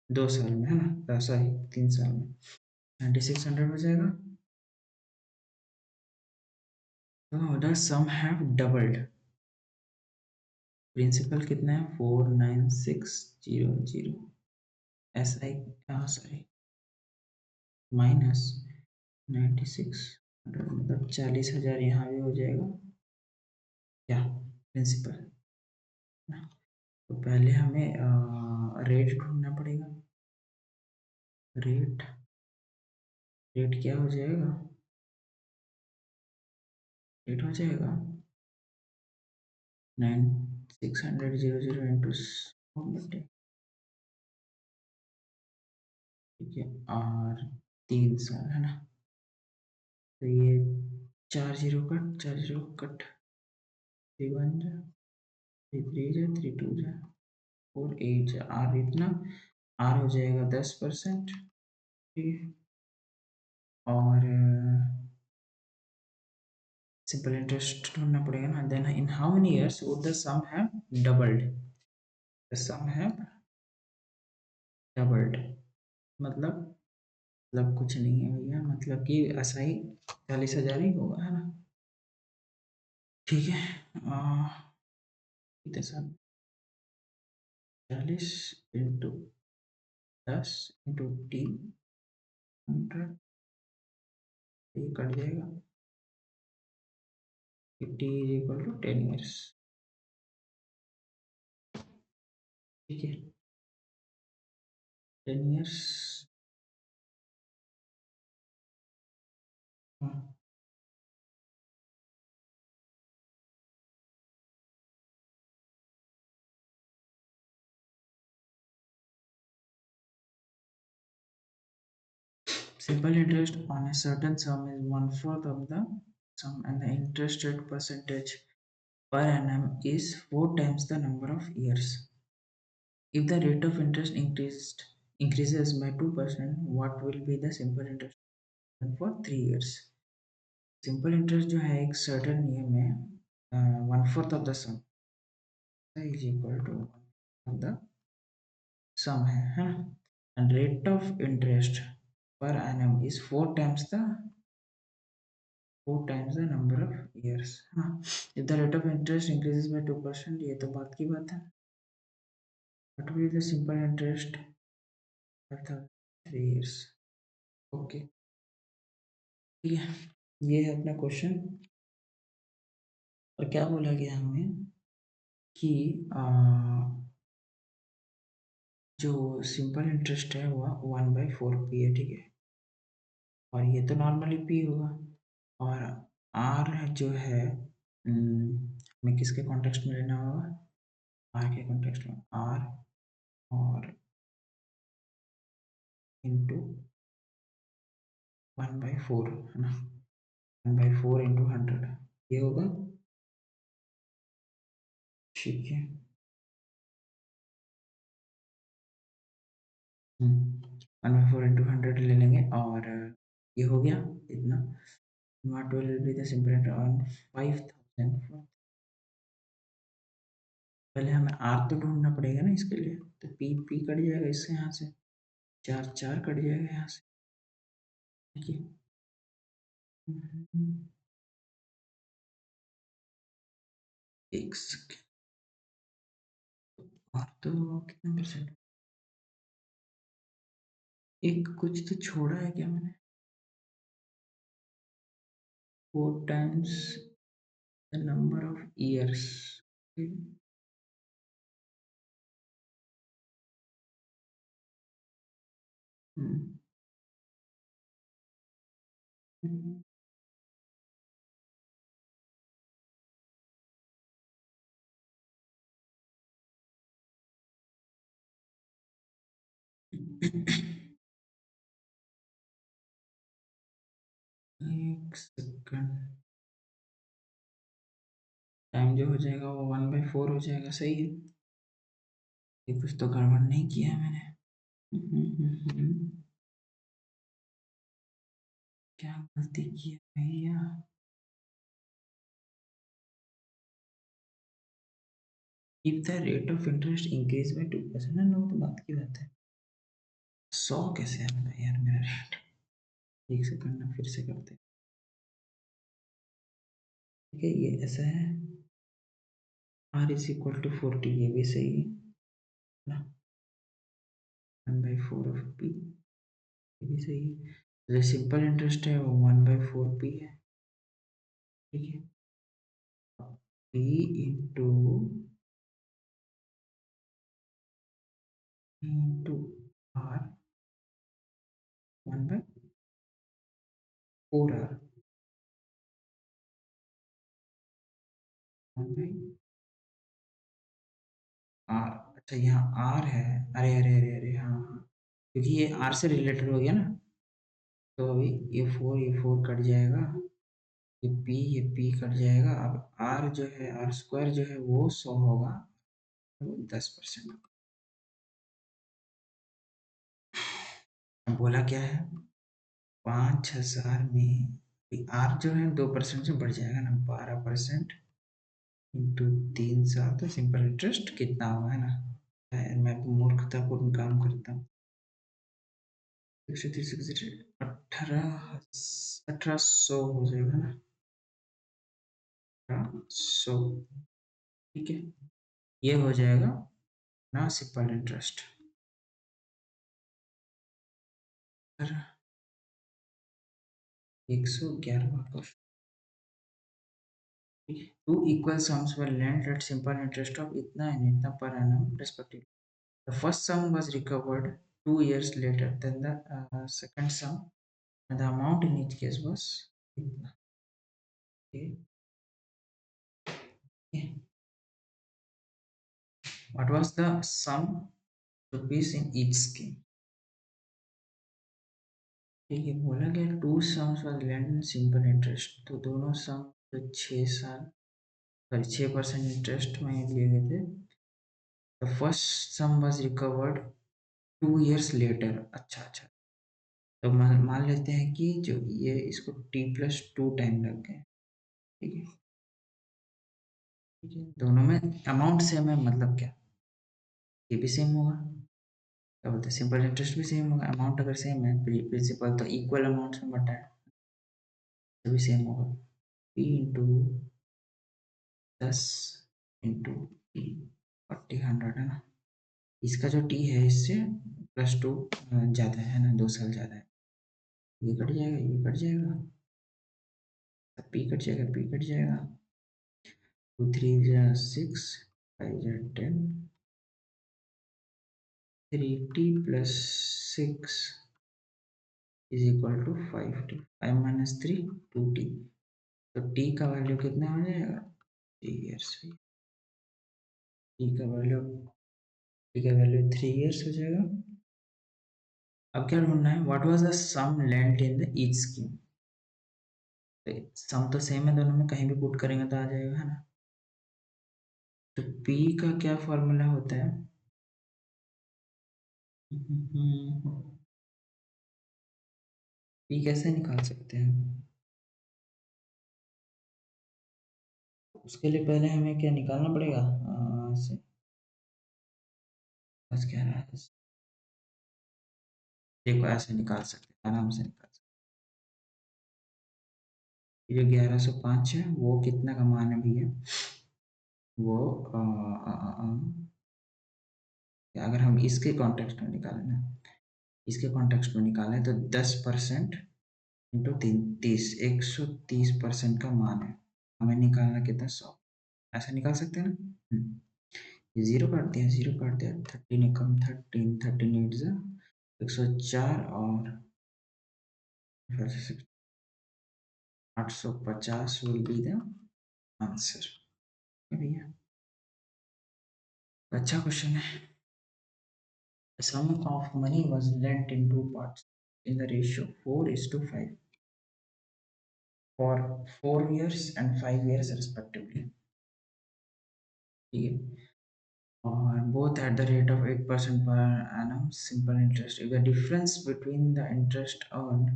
2 साल में, है ना? सॉरी 3 साल में 9600 हो जाएगा। तो the sum have doubled. Principal कितना है? 49600। ऐसा ही, हाँ सॉरी, माइनस 9600, मतलब 40,000 यहाँ भी हो जाएगा क्या, प्रिंसिपल। तो पहले हमें रेट ढूंढना पड़ेगा। रेट, रेट क्या हो जाएगा? रेट हो जाएगा 9600 इंटू, ठीक है, और 3 साल, है ना? तो ये 4 जीरो कट, 4 जीरो कट, 3 1 जा, 3 3 जा, 3 2 जा, 4 8 जा, आर इतना, आर हो जाएगा 10%। ठीक है, और सिंपल इंटरेस्ट ढूंढना पड़ेगा ना। Then in how many years would the sum have doubled? The sum have doubled, मतलब कुछ नहीं है भैया, मतलब कि ऐसा ही 40,000 ही होगा, है ना? ठीक है, कितने साल? 40 इंटू 10 इंटू 100, ये कट जाएगा, 50 = 10 ईयर्स। ठीक है, 10 years. Simple interest on a certain sum is one-fourth of the sum, and the interest rate percentage per annum is 4 times the number of years. If the rate of interest increases by 2%, what will be the simple interest for 3 years? Simple interest जो है एक certain year में 1/4 of the sum is equal to 1/4 of the sum है ना? And rate of interest per annum is 4 times the number of years, हाँ। If the rate of interest increases by 2%, ये तो बात की बात है। What will be the simple interest for the 3 years? Okay, ठीक है, ये है अपना क्वेश्चन। और क्या बोला गया हमें कि जो सिंपल इंटरेस्ट है वह 1/4 पी है, ठीक है, और ये तो नॉर्मली पी होगा। और आर जो है, हमें किसके कॉन्टेक्स्ट में लेना होगा? आर के कॉन्टेक्स्ट में, आर और इंटू 1/4, है ना? 1/4 इंटू 100 ये होगा, ठीक है। 1/4 इंटू 100 ले लेंगे, और ये हो गया इतना। What will be the simple interest on 5,000? पहले हमें आर तो ढूंढना पड़ेगा ना इसके लिए, तो पी पी कट जाएगा इससे, यहाँ से 4 4 कट जाएगा यहाँ से, ठीक है। एक सेकेंड, और तो कितना परसेंट, एक कुछ तो छोड़ा है क्या मैंने? 4 times the number of years, एक सेकंड, टाइम जो हो जाएगा वो 1/4 हो जाएगा, सही है। ये कुछ तो गड़बड़ नहीं किया है मैंने। क्या गलती की है भैया? If the rate of interest increase by 2%, ना, नो, तो बात की बात है। 100 कैसे आएगा यार मेरा रेट? एक सेकंड ना, फिर से करते हैं। ठीक है, ये ऐसा है, r इज इक्वल टू 40, ये भी सही है ना, 1/4 ऑफ p, ये भी सही है। जो सिंपल इंटरेस्ट है वो 1/4 p है। ठीक है, p into into r 1/4r, 1/r। अच्छा, यहाँ r है। अरे अरे अरे अरे, हाँ हाँ, क्योंकि ये r से रिलेटेड हो गया ना, तो अभी ये फोर कट जाएगा, ये p कट जाएगा। अब r जो है, r स्क्वायर जो है वो 100 होगा, तो 10%। बोला क्या है, 5,000 में r जो है 2% से बढ़ जाएगा ना, 12% इंटू 3 साल, तो सिंपल इंटरेस्ट कितना होगा, है ना। मैं तो मूर्खतापूर्ण काम करता हूँ। 18 1800 हो जाएगा ना, 1800। ठीक है, ये हो जाएगा ना simple interest. 111 question. Two equal sums were lent at simple interest of इतना and इतना per annum respectively. The first sum was recovered 2 years later than the second sum, and the amount in each case was इतना। Okay. Okay. What was the sum rupees in each scheme? ठीक है, बोला गया two sums was lent in simple interest, तो दोनों सम तो 6 साल, सॉरी 6% इंटरेस्ट में लिए गए थे। The first sum was recovered 2 years later। अच्छा अच्छा, तो मान मान लेते हैं कि जो ये इसको t+2 टाइम लग गए। ठीक है, ठीक है, दोनों में अमाउंट सेम है, मतलब क्या, ये भी सेम होगा, क्या बोलते हैं, सिंपल इंटरेस्ट भी सेम होगा, अमाउंट अगर सेम है, प्रिंसिपल तो इक्वल अमाउंट्स में बटा है, तो भी सेम होगा। p इंटू 10 इंटू टी, 40 100 है ना। इसका जो t है इससे +2 ज़्यादा है ना, 2 साल ज़्यादा है, ये कट जाएगा, ये कट जाएगा, p कट जाएगा, p कट जाएगा, 2 3 जा 6, 5 जा 10, 3t + 6 is equal to 5t, 5 - 3 2t, तो t का वैल्यू कितना हो जाएगा, 3 years। t का वैल्यू t का वैल्यू 3 years हो जाएगा। अब क्या ढूंढना है, what was the sum lent in the each scheme. Sum तो सेम है दोनों में, कहीं भी पुट करेंगे तो आ जाएगा, है ना। तो p का क्या फॉर्मूला होता है, p कैसे निकाल सकते हैं, उसके लिए पहले हमें क्या निकालना पड़ेगा, से बस क्या रहा है, देखो ऐसे निकाल सकते हैं, आराम से निकाल सकते हैं। ये जो 1105 है वो कितना का मान है भैया, वो अगर हम इसके कॉन्टेक्स्ट में निकालें ना, इसके कॉन्टेक्स्ट में निकालें तो 10% इंटू 130% का मान है, हमें निकालना कितना, 100। ऐसा निकाल सकते हैं ना। ये जीरो काट दिया, जीरो काट दिया, 13 एकम 13, 13 8 जा 104, और 850 विल बी द आंसर। भैया अच्छा क्वेश्चन है। The sum of money was lent in two parts in the ratio 4:5 for 4 years and 5 years respectively. ठीक है, और both at the rate of 8% per annum simple interest. If the difference between the interest earned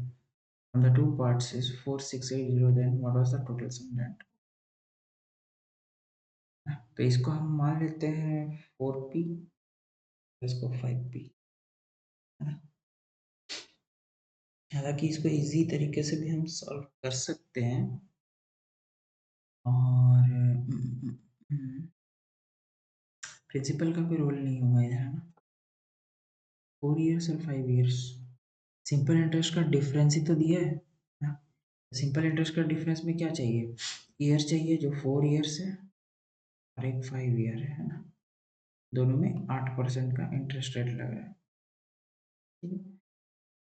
from the two parts is 4,680, then what was the total sum lent? तो इसको हम मान लेते हैं 4p, इसको 5p, है ना। हालांकि इसको इजी तरीके से भी हम सॉल्व कर सकते हैं। और प्रिंसिपल का कोई रोल नहीं होगा इधर, है ना। 4 इयर्स और 5 इयर्स, सिंपल इंटरेस्ट का डिफरेंस ही तो दिया है ना। सिंपल इंटरेस्ट का डिफरेंस में क्या चाहिए, ईयर चाहिए, जो 4 इयर्स है और एक 5 ईयर है ना। दोनों में 8% का इंटरेस्ट रेट लग रहा है, ठीक है।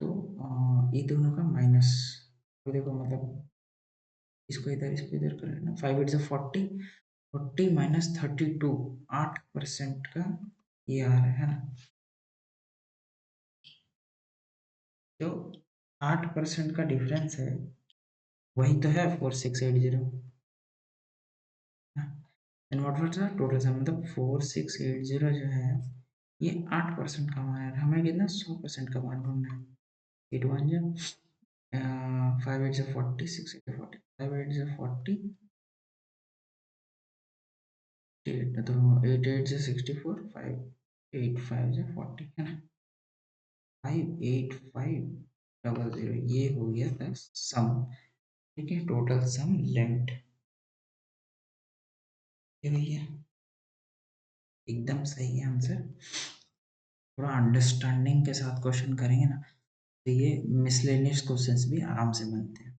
तो ये दोनों का माइनस, तो देखो मतलब इसको इधर कर लेना। 5 8 40, 40 माइनस 32, 8% का ये आ रहा है ना। जो 8% का डिफरेंस है वही तो है 4680। And what was the total sum, मतलब 4680 जो है ये 8% का मान है। हमें कितना 100% का मान ढूंढना है। 8 1 जा 5 8 जा 40, 6 8 40, 5 8 जा 40, 8 तो 8 8 जा 64, 5 8 5 जा 40 है ना। 58500, ये हो गया था सम, ठीक है, टोटल सम लेंथ। ये भैया एकदम सही है आंसर। थोड़ा अंडरस्टैंडिंग के साथ क्वेश्चन करेंगे ना तो ये मिसलेनियस क्वेश्चंस भी आराम से बनते हैं।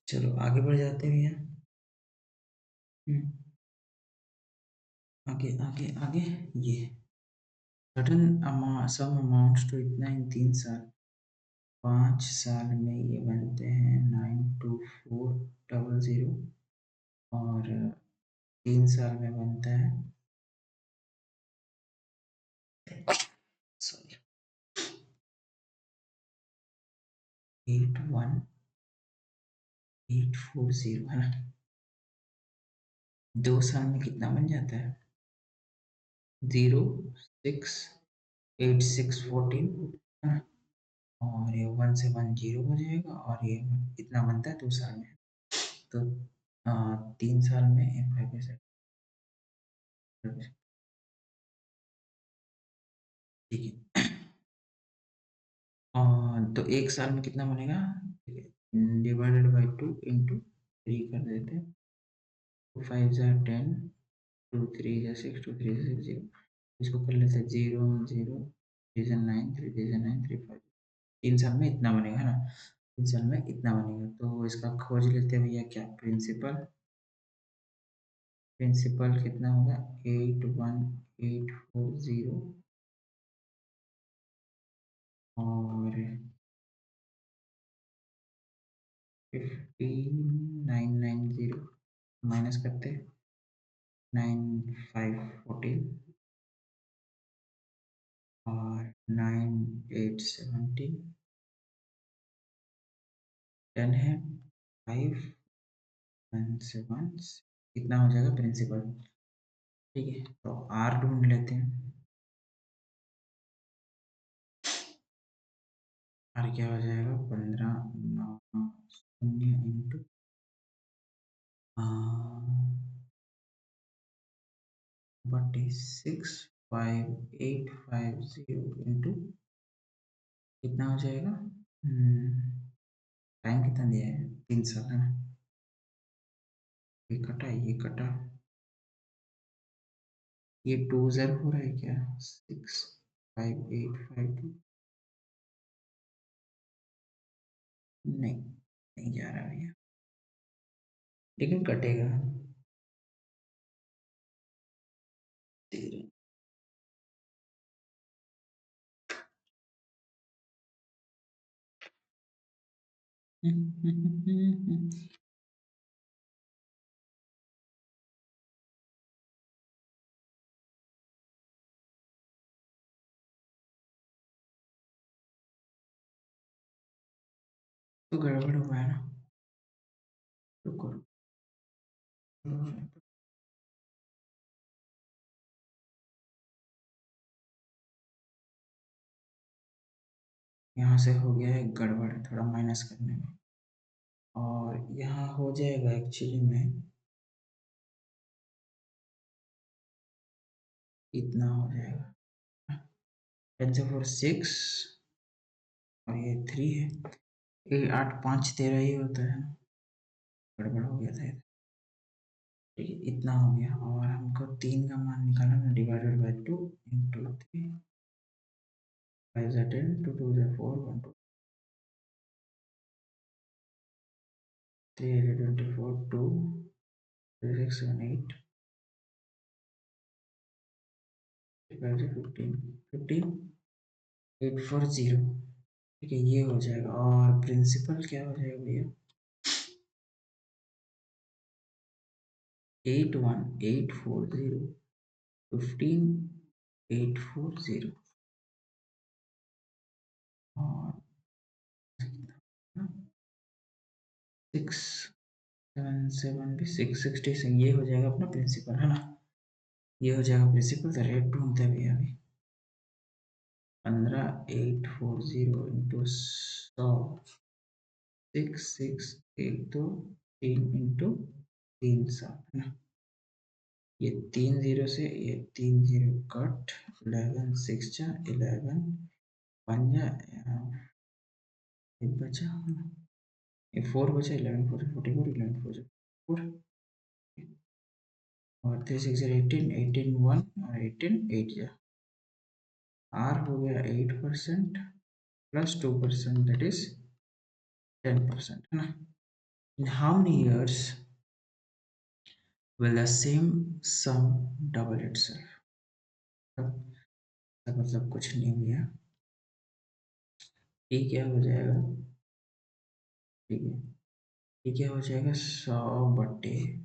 चलो आगे बढ़ जाते हैं भैया। हम्म, आगे आगे आगे, ये सडन सम अमाउंट्स तो इतना इन 3 साल, 5 साल में ये बनते हैं 92400, और 3 साल में बनता है, सॉरी, 81840 है ना। 2 साल में कितना बन जाता है, 0 6 8 6 14 है ना। और ये 1 से 1 जीरो हो जाएगा, और ये इतना बनता है 2 साल में। तो 3 साल में 5 ठीक है। तो 1 साल में कितना बनेगा, डिवाइडेड बाई 2 इंटू 3 कर देते हैं। 2 5 10, 2 3 6, 2 3 6 0, इसको कर लेते हैं 0 0, 3 9 3 9 3 5। 3 साल में इतना बनेगा ना, 3 साल में इतना बनेगा। तो इसका खोज लेते हैं भैया, क्या प्रिंसिपल, प्रिंसिपल कितना होगा 81840, और 15990 माइनस करते हैं 9514, और 9817, 10 है 5 1 7, कितना हो जाएगा प्रिंसिपल, ठीक है। तो आर ढूंढ लेते हैं। आर क्या हो जाएगा, 15 9 0 इंटू 465850 इंटू कितना हो जाएगा, टाइम कितना दिया है, 3 साल है ना। ये कटा, ये कटा, ये 2 0 हो रहा है क्या, 65852, नहीं नहीं जा रहा भैया, लेकिन कटेगा। 13, तो गड़बड़ हुआ है ना, रुको रुको। यहाँ से हो गया है गड़बड़, थोड़ा माइनस करने में, और यहाँ हो जाएगा एक्चुअली में इतना हो जाएगा, 10 से 4 6 और ये 3 है। ये 8 5 13 ही होता है ना, गड़बड़ हो गया था ये। ठीक है, इतना हो गया और हमको 3 का मान निकालना है, डिवाइडेड बाय 2 इंटू 3 5 जा 10 2 2 जा 4 1 2 3 8 24 2 6 7 8 5 जा 15 15 840। ठीक है, ये हो जाएगा और प्रिंसिपल क्या हो जाएगा भैया 81840 15840 और 677 भी 660 से ये हो जाएगा अपना प्रिंसिपल है ना। ये हो जाएगा प्रिंसिपल। तो रेट ढूंढते हैं भैया अभी 15840 इंटू 100 66 एक दो 3 इंटू 300 है ना। ये 3 जीरो से ये 3 जीरो कट 11 6 जा 11 1 जा एक बचा है ना। ये 4 बचा 11 4 44 11 4 4 और 3 6 18 18 1 और 18 8 जा आर हो गया 8% प्लस 2% दैट इज 10% है ना। इन how many years will the same sum double itself? मतलब कुछ नहीं हुआ। ये क्या हो जाएगा, ठीक है, ये क्या हो जाएगा 100/10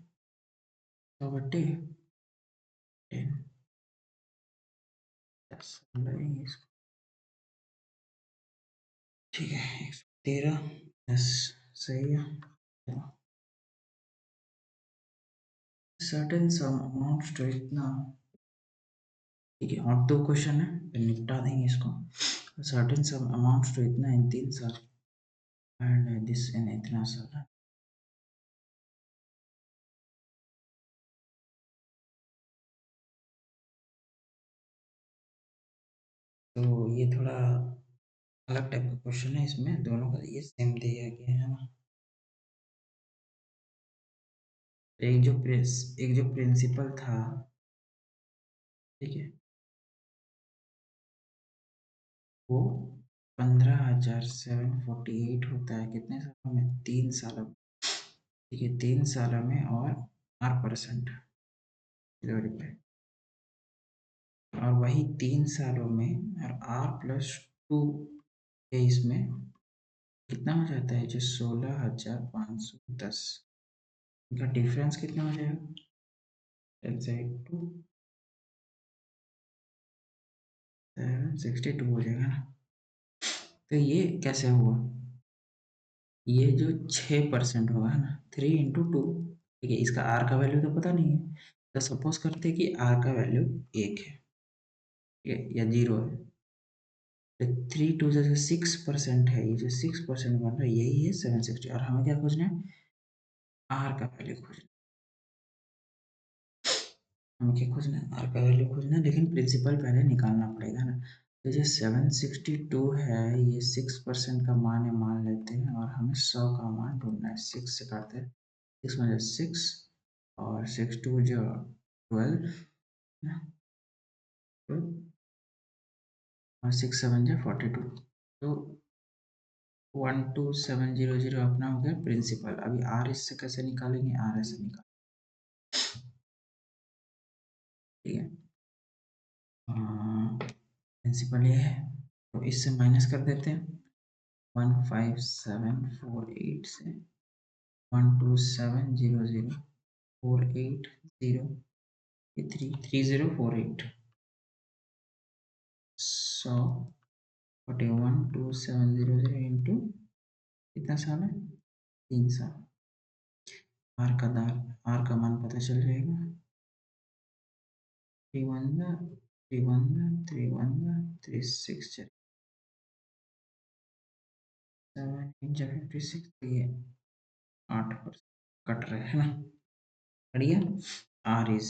10 लगाएंगे इसको। ठीक है 113 10 सही है। सर्टेन सम अमाउंट्स तो इतना। ठीक है और 2 क्वेश्चन है फिर निपटा देंगे इसको। सर्टेन सम अमाउंट्स तो इतना इन 3 साल एंड दिस इन इतना साल। तो ये थोड़ा अलग टाइप का क्वेश्चन है, इसमें दोनों का ये सेम दिया गया है ना। एक जो प्रिंसिपल था, ठीक है, वो 15,748 होता है कितने सालों में 3 सालों में। ठीक है 3 सालों में और 8% डिवाइडेड बाय और वही 3 सालों में और R+2 है इसमें कितना हो जाता है जो 16,510 इनका डिफरेंस कितना हो जाएगा एग्जैक्ट टू 762 हो जाएगा ना। तो ये कैसे हुआ, ये जो 6% होगा है ना 3 × 2। ठीक है इसका आर का वैल्यू तो पता नहीं है, तो सपोज करते हैं कि आर का वैल्यू 1 है, ठीक है या 0 है। तो 3 2 जैसे 6% है, ये जो 6% बन रहा है यही है 760 और हमें क्या खोजना है आर का वैल्यू खोजना है। हमें क्या खोजना है आर का वैल्यू खोजना है, लेकिन प्रिंसिपल पहले निकालना पड़ेगा ना। तो जो 762 है ये 6% का मान है मान लेते हैं और हमें 100 का मान ढूंढना है। 6 से काटते हैं 6 में 6 और 6 2 जो 12 ना, 12 और 6 7 जो 42। तो 12700 अपना हो गया प्रिंसिपल। अभी आर इससे कैसे निकालेंगे, आर ऐसे निकाल, ठीक है प्रिंसिपल ये है तो इससे माइनस कर देते हैं 15748 से 12700 48 0 3048 100 412700 इंटू कितना साल है 3 साल। आर का मान पता चल जाएगा 3 6 7 इंचा 56 तो ये 8% कट रहे है ना, बढ़िया। R =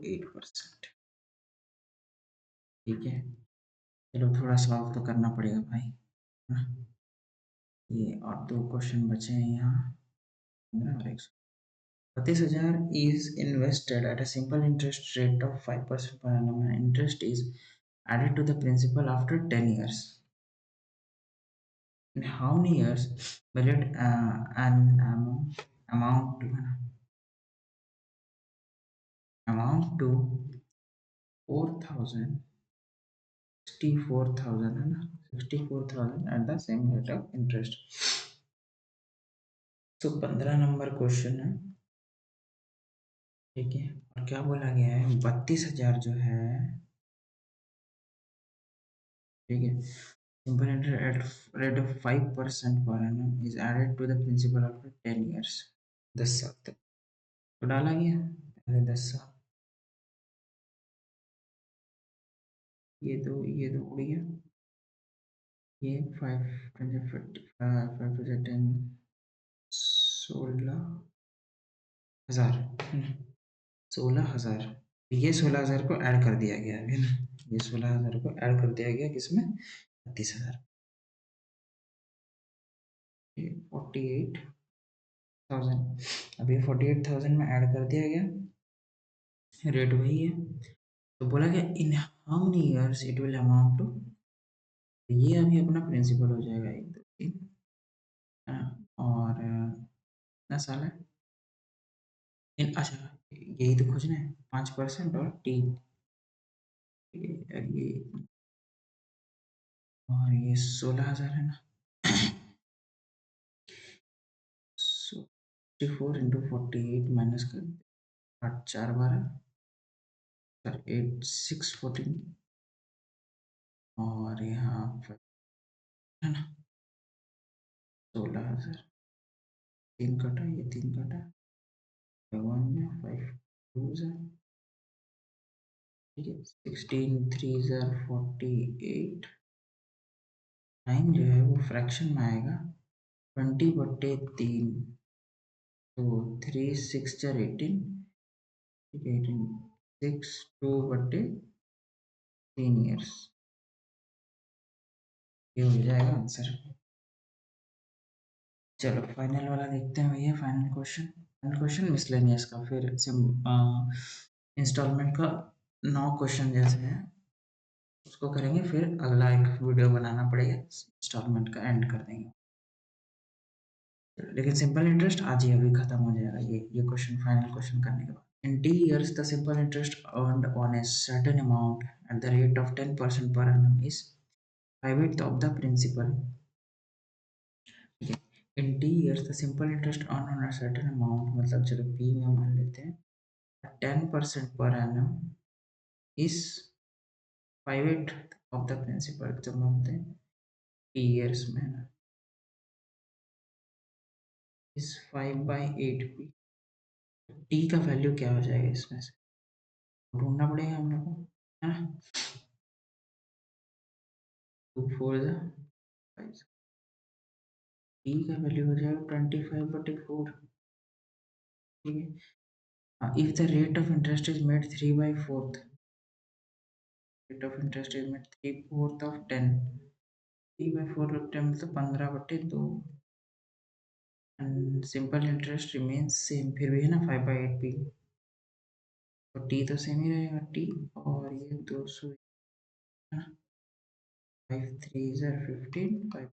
8%। ठीक है चलो थोड़ा सॉल्व तो करना पड़ेगा भाई, है ना? ये और 2 क्वेश्चन बचे हैं यहाँ, 15 और 100। 32,000 is invested at a simple interest rate of 5% per annum and interest is added to the principal after 10 years. In how many years will it an amount to 4,000 64,000 है ना, 64,000 at the same rate of interest. तो 15 नंबर क्वेश्चन है, ठीक है। और क्या बोला गया है, 32,000 जो है, ठीक है, simple interest at rate of 5% per annum is added to the principal after 10 years, 10 साल तक। तो डाला गया पहले 10 साल, ये दो उड़ गया, ये 5 20 55 5 10 16,000, 16,000। ये 16,000 को ऐड कर दिया गया है ना, ये 16,000 को ऐड कर दिया गया किसमें, 32,000, 48,000। अब ये 48,000 में ऐड कर दिया गया, रेट वही है। तो बोला गया in how many years it will amount to, ये अभी अपना प्रिंसिपल हो जाएगा 1 2 3, है ना? और कितना साल है इन, अच्छा यही तो खोजना है, 5% और टी, ये और ये 16,000 है ना, 64 इंटू 48 माइनस कर 8 4 12 सर 8 6 14 और यहाँ पर है ना 16,000, 3 कटा, ये 3 कटा, 1 में 5 2 है, ठीक है, 16 3 48, टाइम जो है वो फ्रैक्शन में आएगा 20/3, तो 3 6 4 18, ठीक है 18 6 2/3 ईयर्स, ये हो जाएगा आंसर। चलो फाइनल वाला देखते हैं भैया, final question, final question miscellaneous का, फिर इंस्टॉलमेंट का 9 क्वेश्चन जैसे है उसको करेंगे, फिर अगला एक वीडियो बनाना पड़ेगा, इंस्टॉलमेंट का एंड कर देंगे। लेकिन सिंपल इंटरेस्ट आज ही अभी खत्म हो जाएगा, ये क्वेश्चन फाइनल क्वेश्चन करने के बाद। In T years, the simple interest earned on a certain amount at the rate of 10% per annum is 5/8 of the principal. ठीक है, in T years, the simple interest earned on a certain amount, मतलब चलो P में मान लेते हैं, 10% per annum is 5/8 of the principal, तो मानते हैं T years में ना is 5/8 P। T का वैल्यू क्या हो जाएगा इसमें से, ढूंढना पड़ेगा हम लोग को, है ना, 2 4 5, टी का वैल्यू हो जाएगा 25/4, ठीक है। If the rate of interest is made 3/4, rate of interest is made 3/4 of 10, 3/4 of 10 मतलब 15/2, and simple interest remains same, फिर भी है ना 5/8 पी, तो टी तो सेम ही रहेगा टी, और ये 200 है ना, 5 3 15 5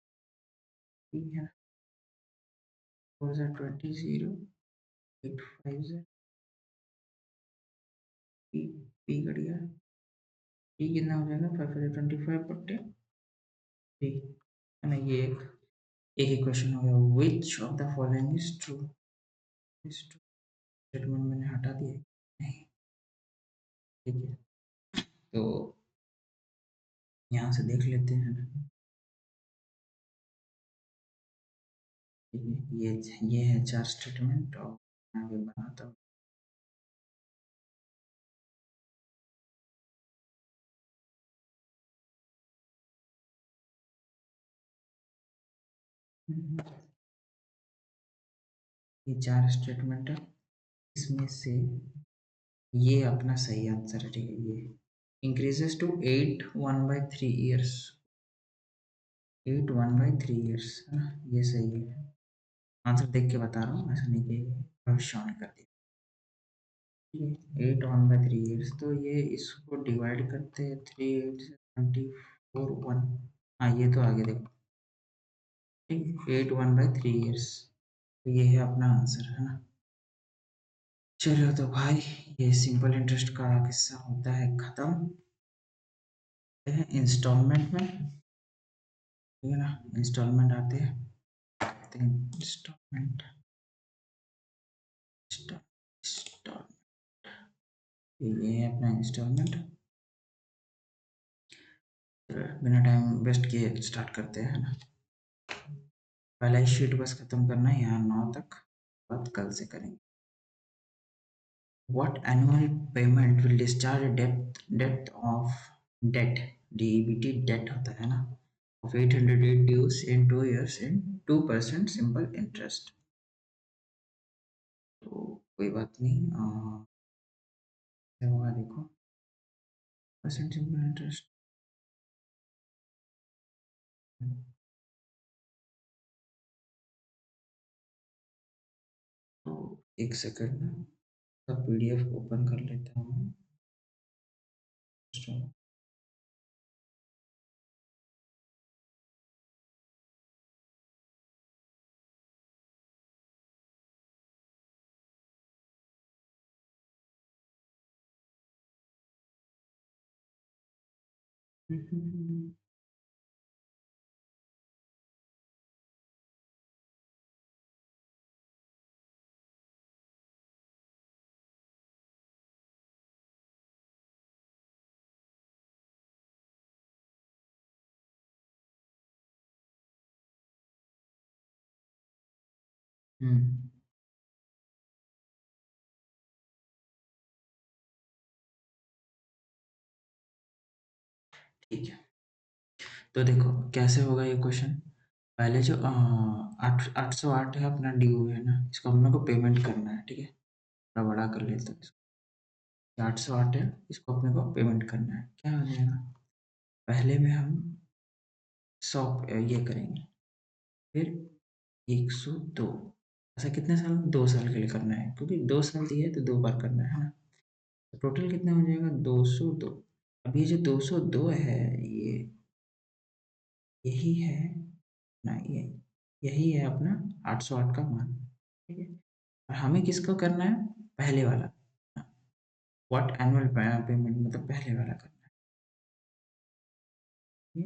पी है ना, 4 20 0 8 5 पी, पी कट गया, पी कितना हो जाएगा 525/3, है ना, ये एक ही क्वेश्चन हो गया, which of the following is true, is true, statement मैंने हटा दिया नहीं, ठीक है, तो यहाँ से देख लेते हैं ना, ठीक है, ये है 4 स्टेटमेंट, और आगे बनाता हूँ। ये 4 स्टेटमेंट है, इसमें से ये अपना सही आंसर है, ठीक है, ये इंक्रीजेस टू 8 1/3 ईयर्स। 8 1/3 ईयर्स है ना, ये सही है। आंसर देख के बता रहा हूँ, ऐसा नहीं कि भविष्यवाणी कर दी। ठीक है, 8 1/3 ईयर्स, तो ये इसको डिवाइड करते हैं 3 8 से 24 1। हाँ ये तो आगे देखो, ठीक, 8 1/3 ईयर्स, तो ये है अपना आंसर है ना। चलो तो भाई, ये सिंपल इंटरेस्ट का किस्सा होता है खत्म। इंस्टॉलमेंट में, ठीक है ना, इंस्टॉलमेंट आते हैं, इंस्टॉलमेंट, इंस्टॉलमेंट, ये है अपना इंस्टॉलमेंट। बिना टाइम वेस्ट किए स्टार्ट करते हैं, है ना। पहला ही शीट बस खत्म करना है यहाँ 9 तक, बात कल से करेंगे। What annual payment will discharge debt of debt, DEBT debt होता है ना, of 808 dues in 2 years in 2% simple interest। तो कोई बात नहीं, क्या होगा देखो, परसेंट सिंपल इंटरेस्ट। तो एक सेकंड में सब PDF ओपन कर लेता हूँ। हम्म, ठीक है, तो देखो कैसे होगा ये क्वेश्चन। पहले जो 808 है अपना ड्यू है ना, इसको हम लोग को पेमेंट करना है, ठीक है, थोड़ा बड़ा कर लेते हैं इसको। 808 है, इसको अपने को पेमेंट करना है, क्या हो जाएगा, पहले में हम 100 ये करेंगे, फिर 102, ऐसा कितने साल, 2 साल के लिए करना है, क्योंकि 2 साल दिए है तो 2 बार करना है ना। तो टोटल कितना हो जाएगा, 202। अब ये जो 202 है, ये यही है ना, ये यही है अपना 808 का मान, ठीक है। और हमें किसको करना है, पहले वाला, व्हाट एनुअल पेमेंट, मतलब पहले वाला करना है, ये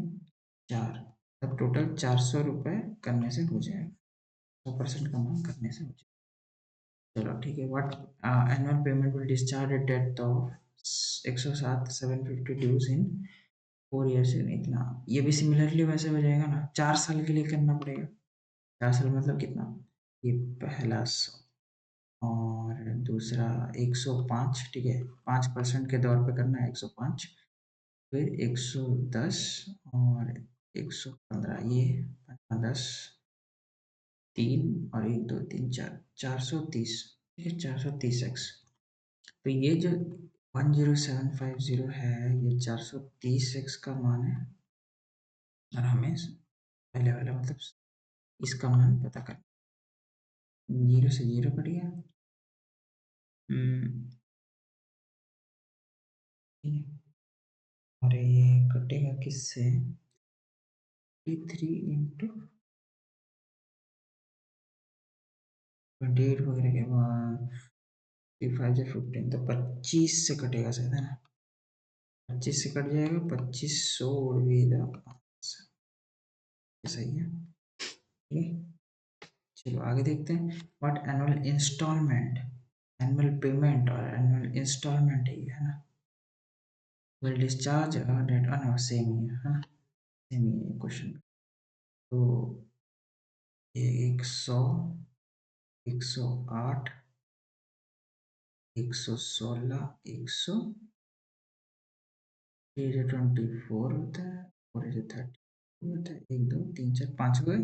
4, तब टोटल 400 रुपये करने से हो जाएगा, 100% का मान करने से हो जाएगा। चलो ठीक है, what annual payment will discharge at date of 107 750 dues in 4 years in इतना। ये भी सिमिलरली वैसे हो जाएगा ना, 4 साल के लिए करना पड़ेगा। 4 साल मतलब कितना, ये पहला 100 और दूसरा 105, ठीक है, 5% के दौर पे करना है 105, फिर 110 और 115, ये 10 3 और 1 2 3 4, 430, ठीक है, 430x। तो ये जो 10750 है, ये 430x का मान है, और हमें पहले वाला मतलब इसका मान पता कर, 0 से 0 कट गया। ठीक है, और ये कटेगा किससे, 3 इंटू 28 वगैरह के बाद 5 से 15, तो 25 से कटेगा शायद, है ना, 25 से कट जाएगा, 2500 उड़ेगा 5, सही है, ठीक है। चलो आगे देखते हैं, what annual instalment, annual payment और एनुअल इंस्टॉलमेंट है ना, विल डिस्चार्ज डेट, सेम ही है ना, सेम ही है क्वेश्चन। तो ये 100, 108, 116, 100, ये जो 24 होता है, और ये जो 30 होता है, 1 2 3 4 5 हो गए,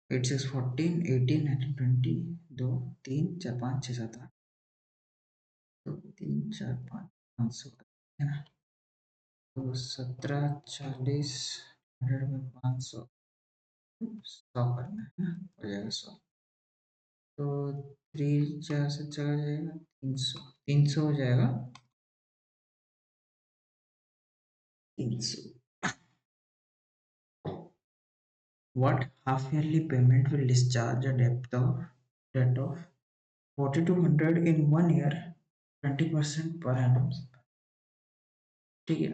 8 6 14 18 19 20, 2 3 4 5 6 7 8, तो 3 4 5 500 है ना। तो 17 40 100 में 500 100 करना है ना, हो जाएगा 100। तो 3 4 से चला जाएगा 300, 300 हो जाएगा 300। What half-yearly payment will discharge a debt of 4200 in 1 year, 20% per annum? ठीक है,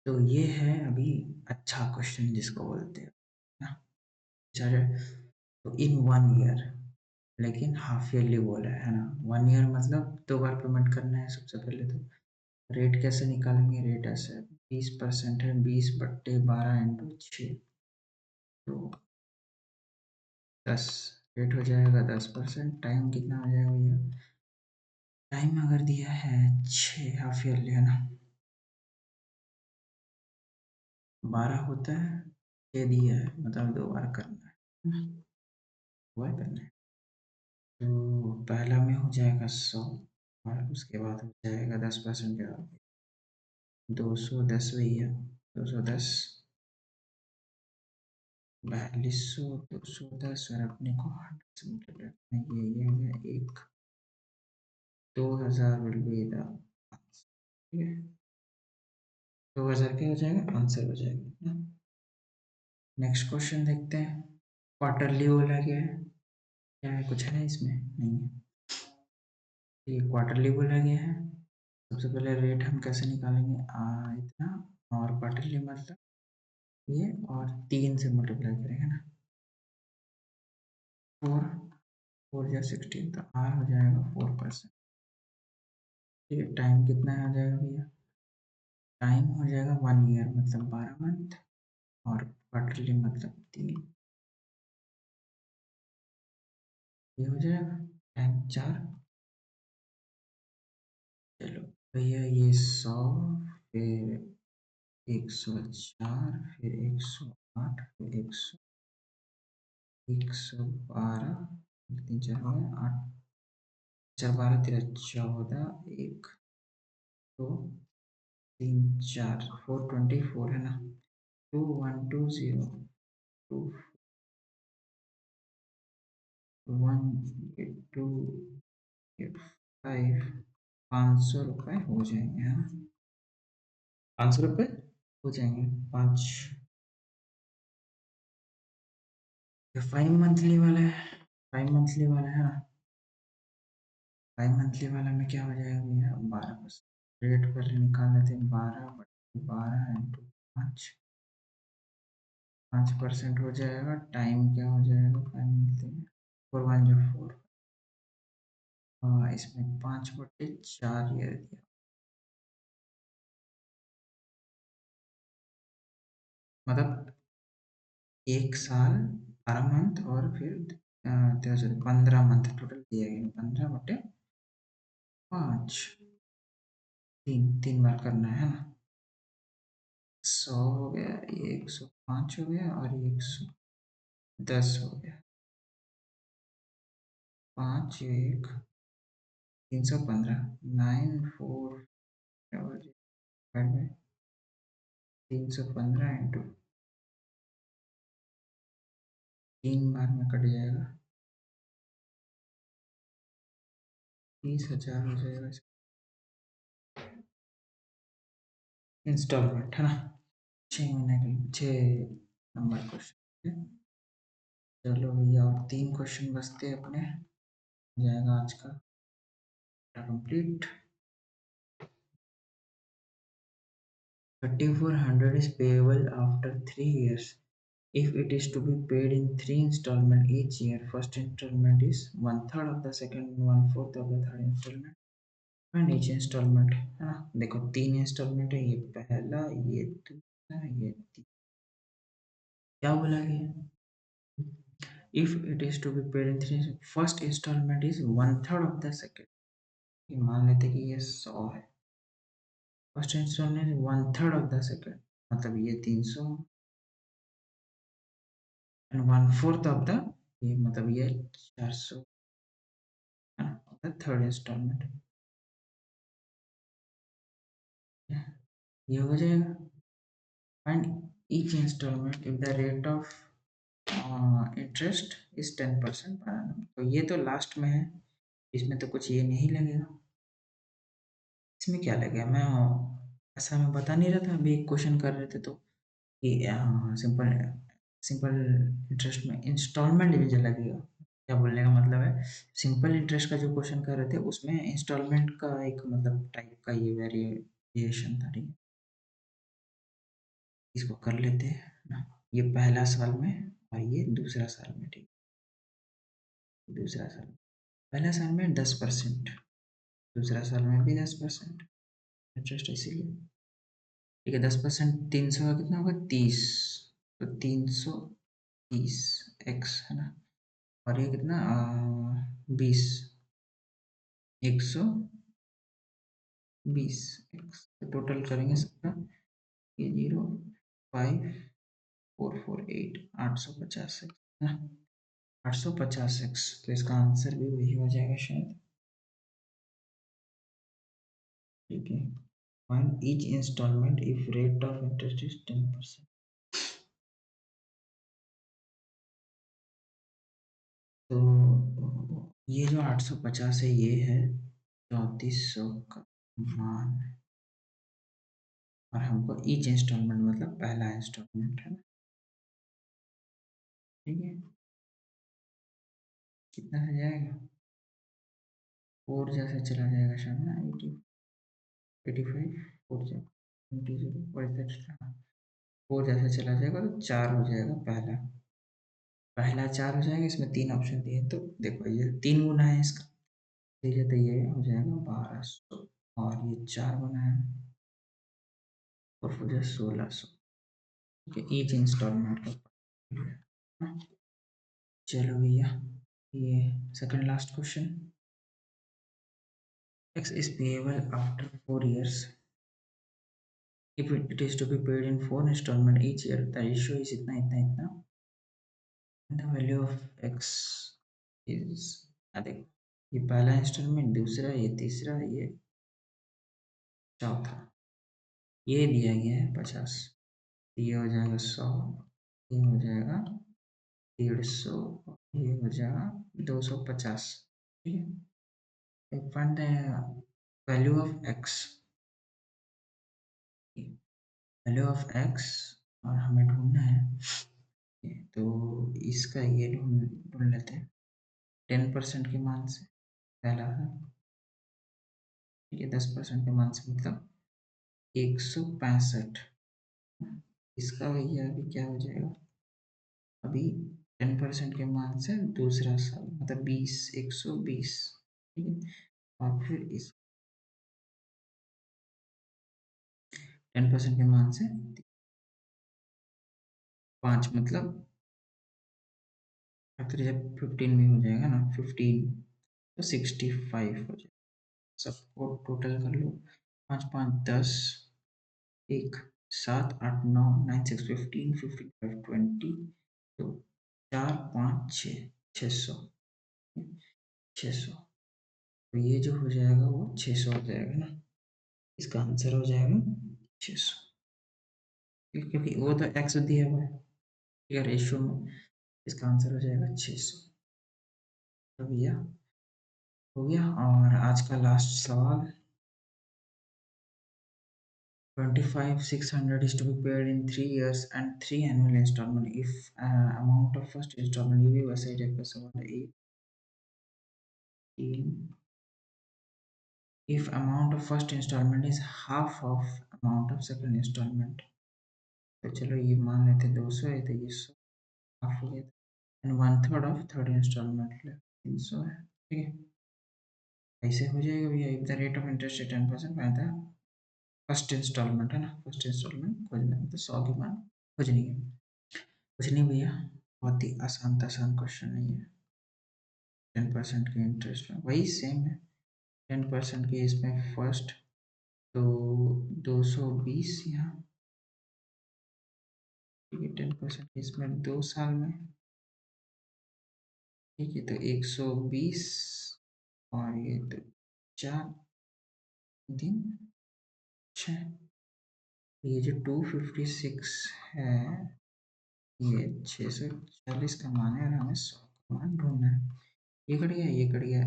तो ये है अभी अच्छा क्वेश्चन जिसको बोलते हैं ना, चलो। तो इन 1 ईयर, लेकिन हाफ ईयरली बोला है ना। 1 ईयर मतलब 2 बार पेमेंट करना है। सबसे पहले तो रेट कैसे निकालेंगे, रेट ऐसे 20% है, 20/12 × 6, तो 10 रेट हो जाएगा 10%। टाइम कितना हो जाएगा भैया, टाइम अगर दिया है 6, हाफ ईयरली है ना, 12 होता है, 6 दिया है मतलब 2 बार करना है, 2 बार करना है। तो पहला में हो जाएगा 100, और उसके बाद हो जाएगा 10% का 210 भैया, 210 4200, 210 और अपने को 100 से मल्टीप्लाई करना, ये हो गया 1, 2000 विल बी द आंसर। ठीक है, 2000 क्या हो जाएगा, आंसर हो जाएगा। नेक्स्ट क्वेश्चन देखते हैं। क्वार्टरली बोला गया है, क्या है, कुछ है इसमें, नहीं है। ये क्वार्टरली बोला गया है। सबसे पहले रेट हम कैसे निकालेंगे, इतना, और क्वार्टरली मतलब ये, और 3 से मल्टीप्लाई करेंगे ना, 4, 4 या 16, तो आर हो जाएगा 4%। ठीक है, टाइम कितना आ जाएगा भैया, टाइम हो जाएगा 1 ईयर मतलब 12 मंथ, और क्वार्टरली मतलब 3, ये हो जाएगा टाइम 4। चलो भैया, ये 100, फिर 104, फिर 108, फिर 112, 3 4 8, 4 12 13 14, 1 2 3 4, 424 है ना। 2120 218285, 500 रुपये हो जाएंगे, है ना, 500 रुपये हो जाएंगे। 5, 5 मंथली वाला है, 5 मंथली वाला है ना। 5 मंथली वाला में क्या हो जाएगा भैया, 12%। रेट पहले निकाल लेते हैं, 12/12 × 5, 5% हो जाएगा। टाइम क्या हो जाएगा 5 मंथली में, 4 1 4, हाँ इसमें 5/4 ईयर दिया, मतलब 1 साल 12 मंथ, और फिर 15 मंथ टोटल दिया गया, 15/5, 3 बार करना है ना। 100 हो गया, ये 105 हो गया, और ये 110 हो गया, 5 1 315, 9 4 315 इंटू 3 बार में कट जाएगा, 30,000 हो जाएगा इंस्टॉलमेंट, है ना। 6 महीने के लिए 6 नंबर क्वेश्चन। चलो भैया, और 3 क्वेश्चन बचते हैं अपने, हो जाएगा आज का complete. 3400 is payable after 3 years. If it is to be paid in 3 installments each year, first installment is 1/3 of the second, 1/4 of the third installment, and each installment, है ना। देखो 3 इंस्टॉलमेंट है, ये पहला, ये दूसरा, ये तीसरा। क्या बोला गया, if it is to be paid in 3, first installment is 1/3 of the second। ये मान लेते कि ये 100 है, first instalment 1/3 of the second, मतलब ये 300, एंड 1/4 ऑफ द, ये मतलब ये 400, है ना, थर्ड इंस्टॉलमेंट। ये हो जाएगा। Find each installment if the rate of interest is 10% per annum। तो ये तो लास्ट में है, इसमें तो कुछ ये नहीं लगेगा। इसमें क्या लगेगा, मैं ऐसा मैं बता नहीं रहा था, अभी एक क्वेश्चन कर रहे थे तो कि सिंपल सिंपल इंटरेस्ट में इंस्टॉलमेंट डिवीजन लगेगा। क्या बोलने का मतलब है, सिंपल इंटरेस्ट का जो क्वेश्चन कर रहे थे उसमें इंस्टॉलमेंट का एक मतलब टाइप का ये वेरिएशन था, ठीक है। इसको कर लेते हैं ना, ये पहला साल में और ये दूसरा साल में, ठीक है। दूसरा साल, पहला साल में 10%, दूसरा साल में भी 10% इंटरेस्ट, इसीलिए ठीक है। 10% 300 का कितना होगा, 30। तो 330 एक्स है ना, और ये कितना 20, 120 एक्स। तो टोटल करेंगे सबका, ये 05448 850 एक्स है ना, 850 एक्स। तो इसका आंसर भी वही हो जाएगा शायद, ठीक है। Find each installment if rate of interest is 10%। तो ये जो 850 है ये है 3400 का मान, और हमको ईच इंस्टॉलमेंट मतलब पहला इंस्टॉलमेंट है ना, ठीक है। कितना हो जाएगा, फोर जैसे चला जाएगा शायद ना, 85 फोर जाएगा, 20 फोर जैसे चला जाएगा तो चार हो जाएगा पहला, पहला चार हो जाएगा। इसमें तीन ऑप्शन दिए तो देखो ये तीन गुना है इसका, ठीक है। तो ये हो जाएगा 1200, और ये चार गुना है और फिर 1600, ठीक है। ईच इंस्टॉलमेंट का, चलो भैया, ये second last question. X is payable after 4 years if it is to be paid in four installment each year. The ratio is इतना इतना इतना, and the value of X is, देखो ये पहला इंस्टॉलमेंट, दूसरा, ये तीसरा, ये चौथा, ये दिया गया है 50, ये हो जाएगा 100, ये हो जाएगा 150, ये हो जाएगा 250, ठीक है। Find the value of x, value of x, और हमें ढूंढना है, तो इसका ये ढूंढ ढूंढ लेते हैं 10% के मान से, पहला है, ठीक है। 10% के मान से मतलब 165, इसका भैया अभी क्या हो जाएगा, अभी 10% के मान से दूसरा साल मतलब 120, ठीक है। और फिर इस 10% के मान से पाँच मतलब आखिर जब 15 में हो जाएगा ना, 15 तो 65 हो जाएगा। सबको टोटल कर लो, पाँच पाँच 10, एक, 7 8 9 9 6 15 15 5 20, तो 4 5 6 600, 600। तो ये जो हो जाएगा वो 600 हो जाएगा ना, इसका आंसर हो जाएगा 600, क्योंकि वो तो एक्स दिया हुआ है, ठीक है, रेशियो में। इसका आंसर हो जाएगा 600। तो भैया हो गया। और आज का लास्ट सवाल, 25,600 is to be paid in 3 years and three annual installment if amount of first installment, ये भी वैसे ही टाइप का सवाल है। 18, if amount of first installment is half of amount of second installment, तो चलो ये मान लेते 200 है, तो ये 100 हाफ हो गया, and one third of third installment 300 है, ठीक है। ऐसे हो जाएगा भैया, if the rate of interest है 10%, मैं था फर्स्ट इंस्टॉलमेंट है ना, फर्स्ट इंस्टॉलमेंट खोजना है, मतलब 100 की मान खोजनी है। कुछ नहीं भैया, बहुत ही आसान आसान क्वेश्चन नहीं है। 10% के इंटरेस्ट में वही सेम है, 10% के इसमें फर्स्ट, तो 220 यहाँ, ठीक है। 10% इसमें 2 साल में, ठीक है। तो 120, और ये तो 4 दिन अच्छा, ये जो 256 है, ये 640 का मान है और हमें 100 का मान ढूंढना है। ये कट गया, ये कट गया।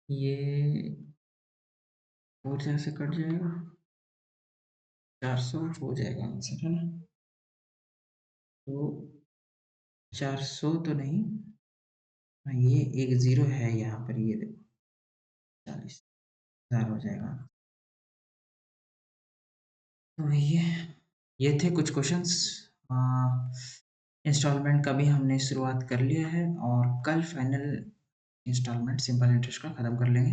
ये 4 से कट जाएगा, 400 हो जाएगा आंसर, है ना? तो 400 तो नहीं, हाँ, ये एक जीरो है यहाँ पर, ये देखो 40,000 हो जाएगा। तो ये थे कुछ क्वेश्चंस। इंस्टॉलमेंट का भी हमने शुरुआत कर लिया है और कल फाइनल इंस्टॉलमेंट सिंपल इंटरेस्ट का ख़त्म कर लेंगे।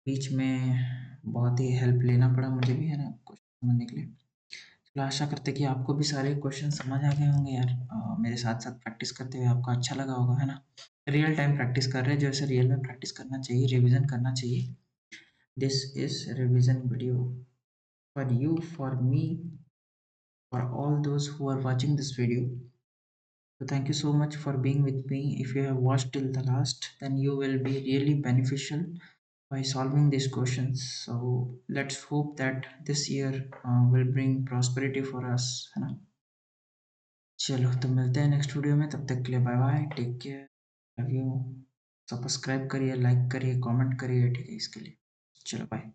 बीच में बहुत ही हेल्प लेना पड़ा मुझे भी, है ना, क्वेश्चन समझने के लिए। चलो, आशा करते हैं कि आपको भी सारे क्वेश्चन समझ आ गए होंगे यार। मेरे साथ साथ प्रैक्टिस करते हुए आपको अच्छा लगा होगा, है ना? रियल टाइम प्रैक्टिस कर रहे हैं, जैसे रियल में प्रैक्टिस करना चाहिए, रिवीजन करना चाहिए। This is revision video for you, for me, for all those who are watching this video. So thank you so much for being with me. If you have watched till the last, then you will be really beneficial by solving these questions. So let's hope that this year will bring prosperity for us, है ना? चलो, तो मिलते हैं नेक्स्ट वीडियो में, तब तक के लिए bye bye, take care, love you. Subscribe करिए, लाइक करिए, कमेंट करिए, ठीक है, इसके लिए। चलो बाय।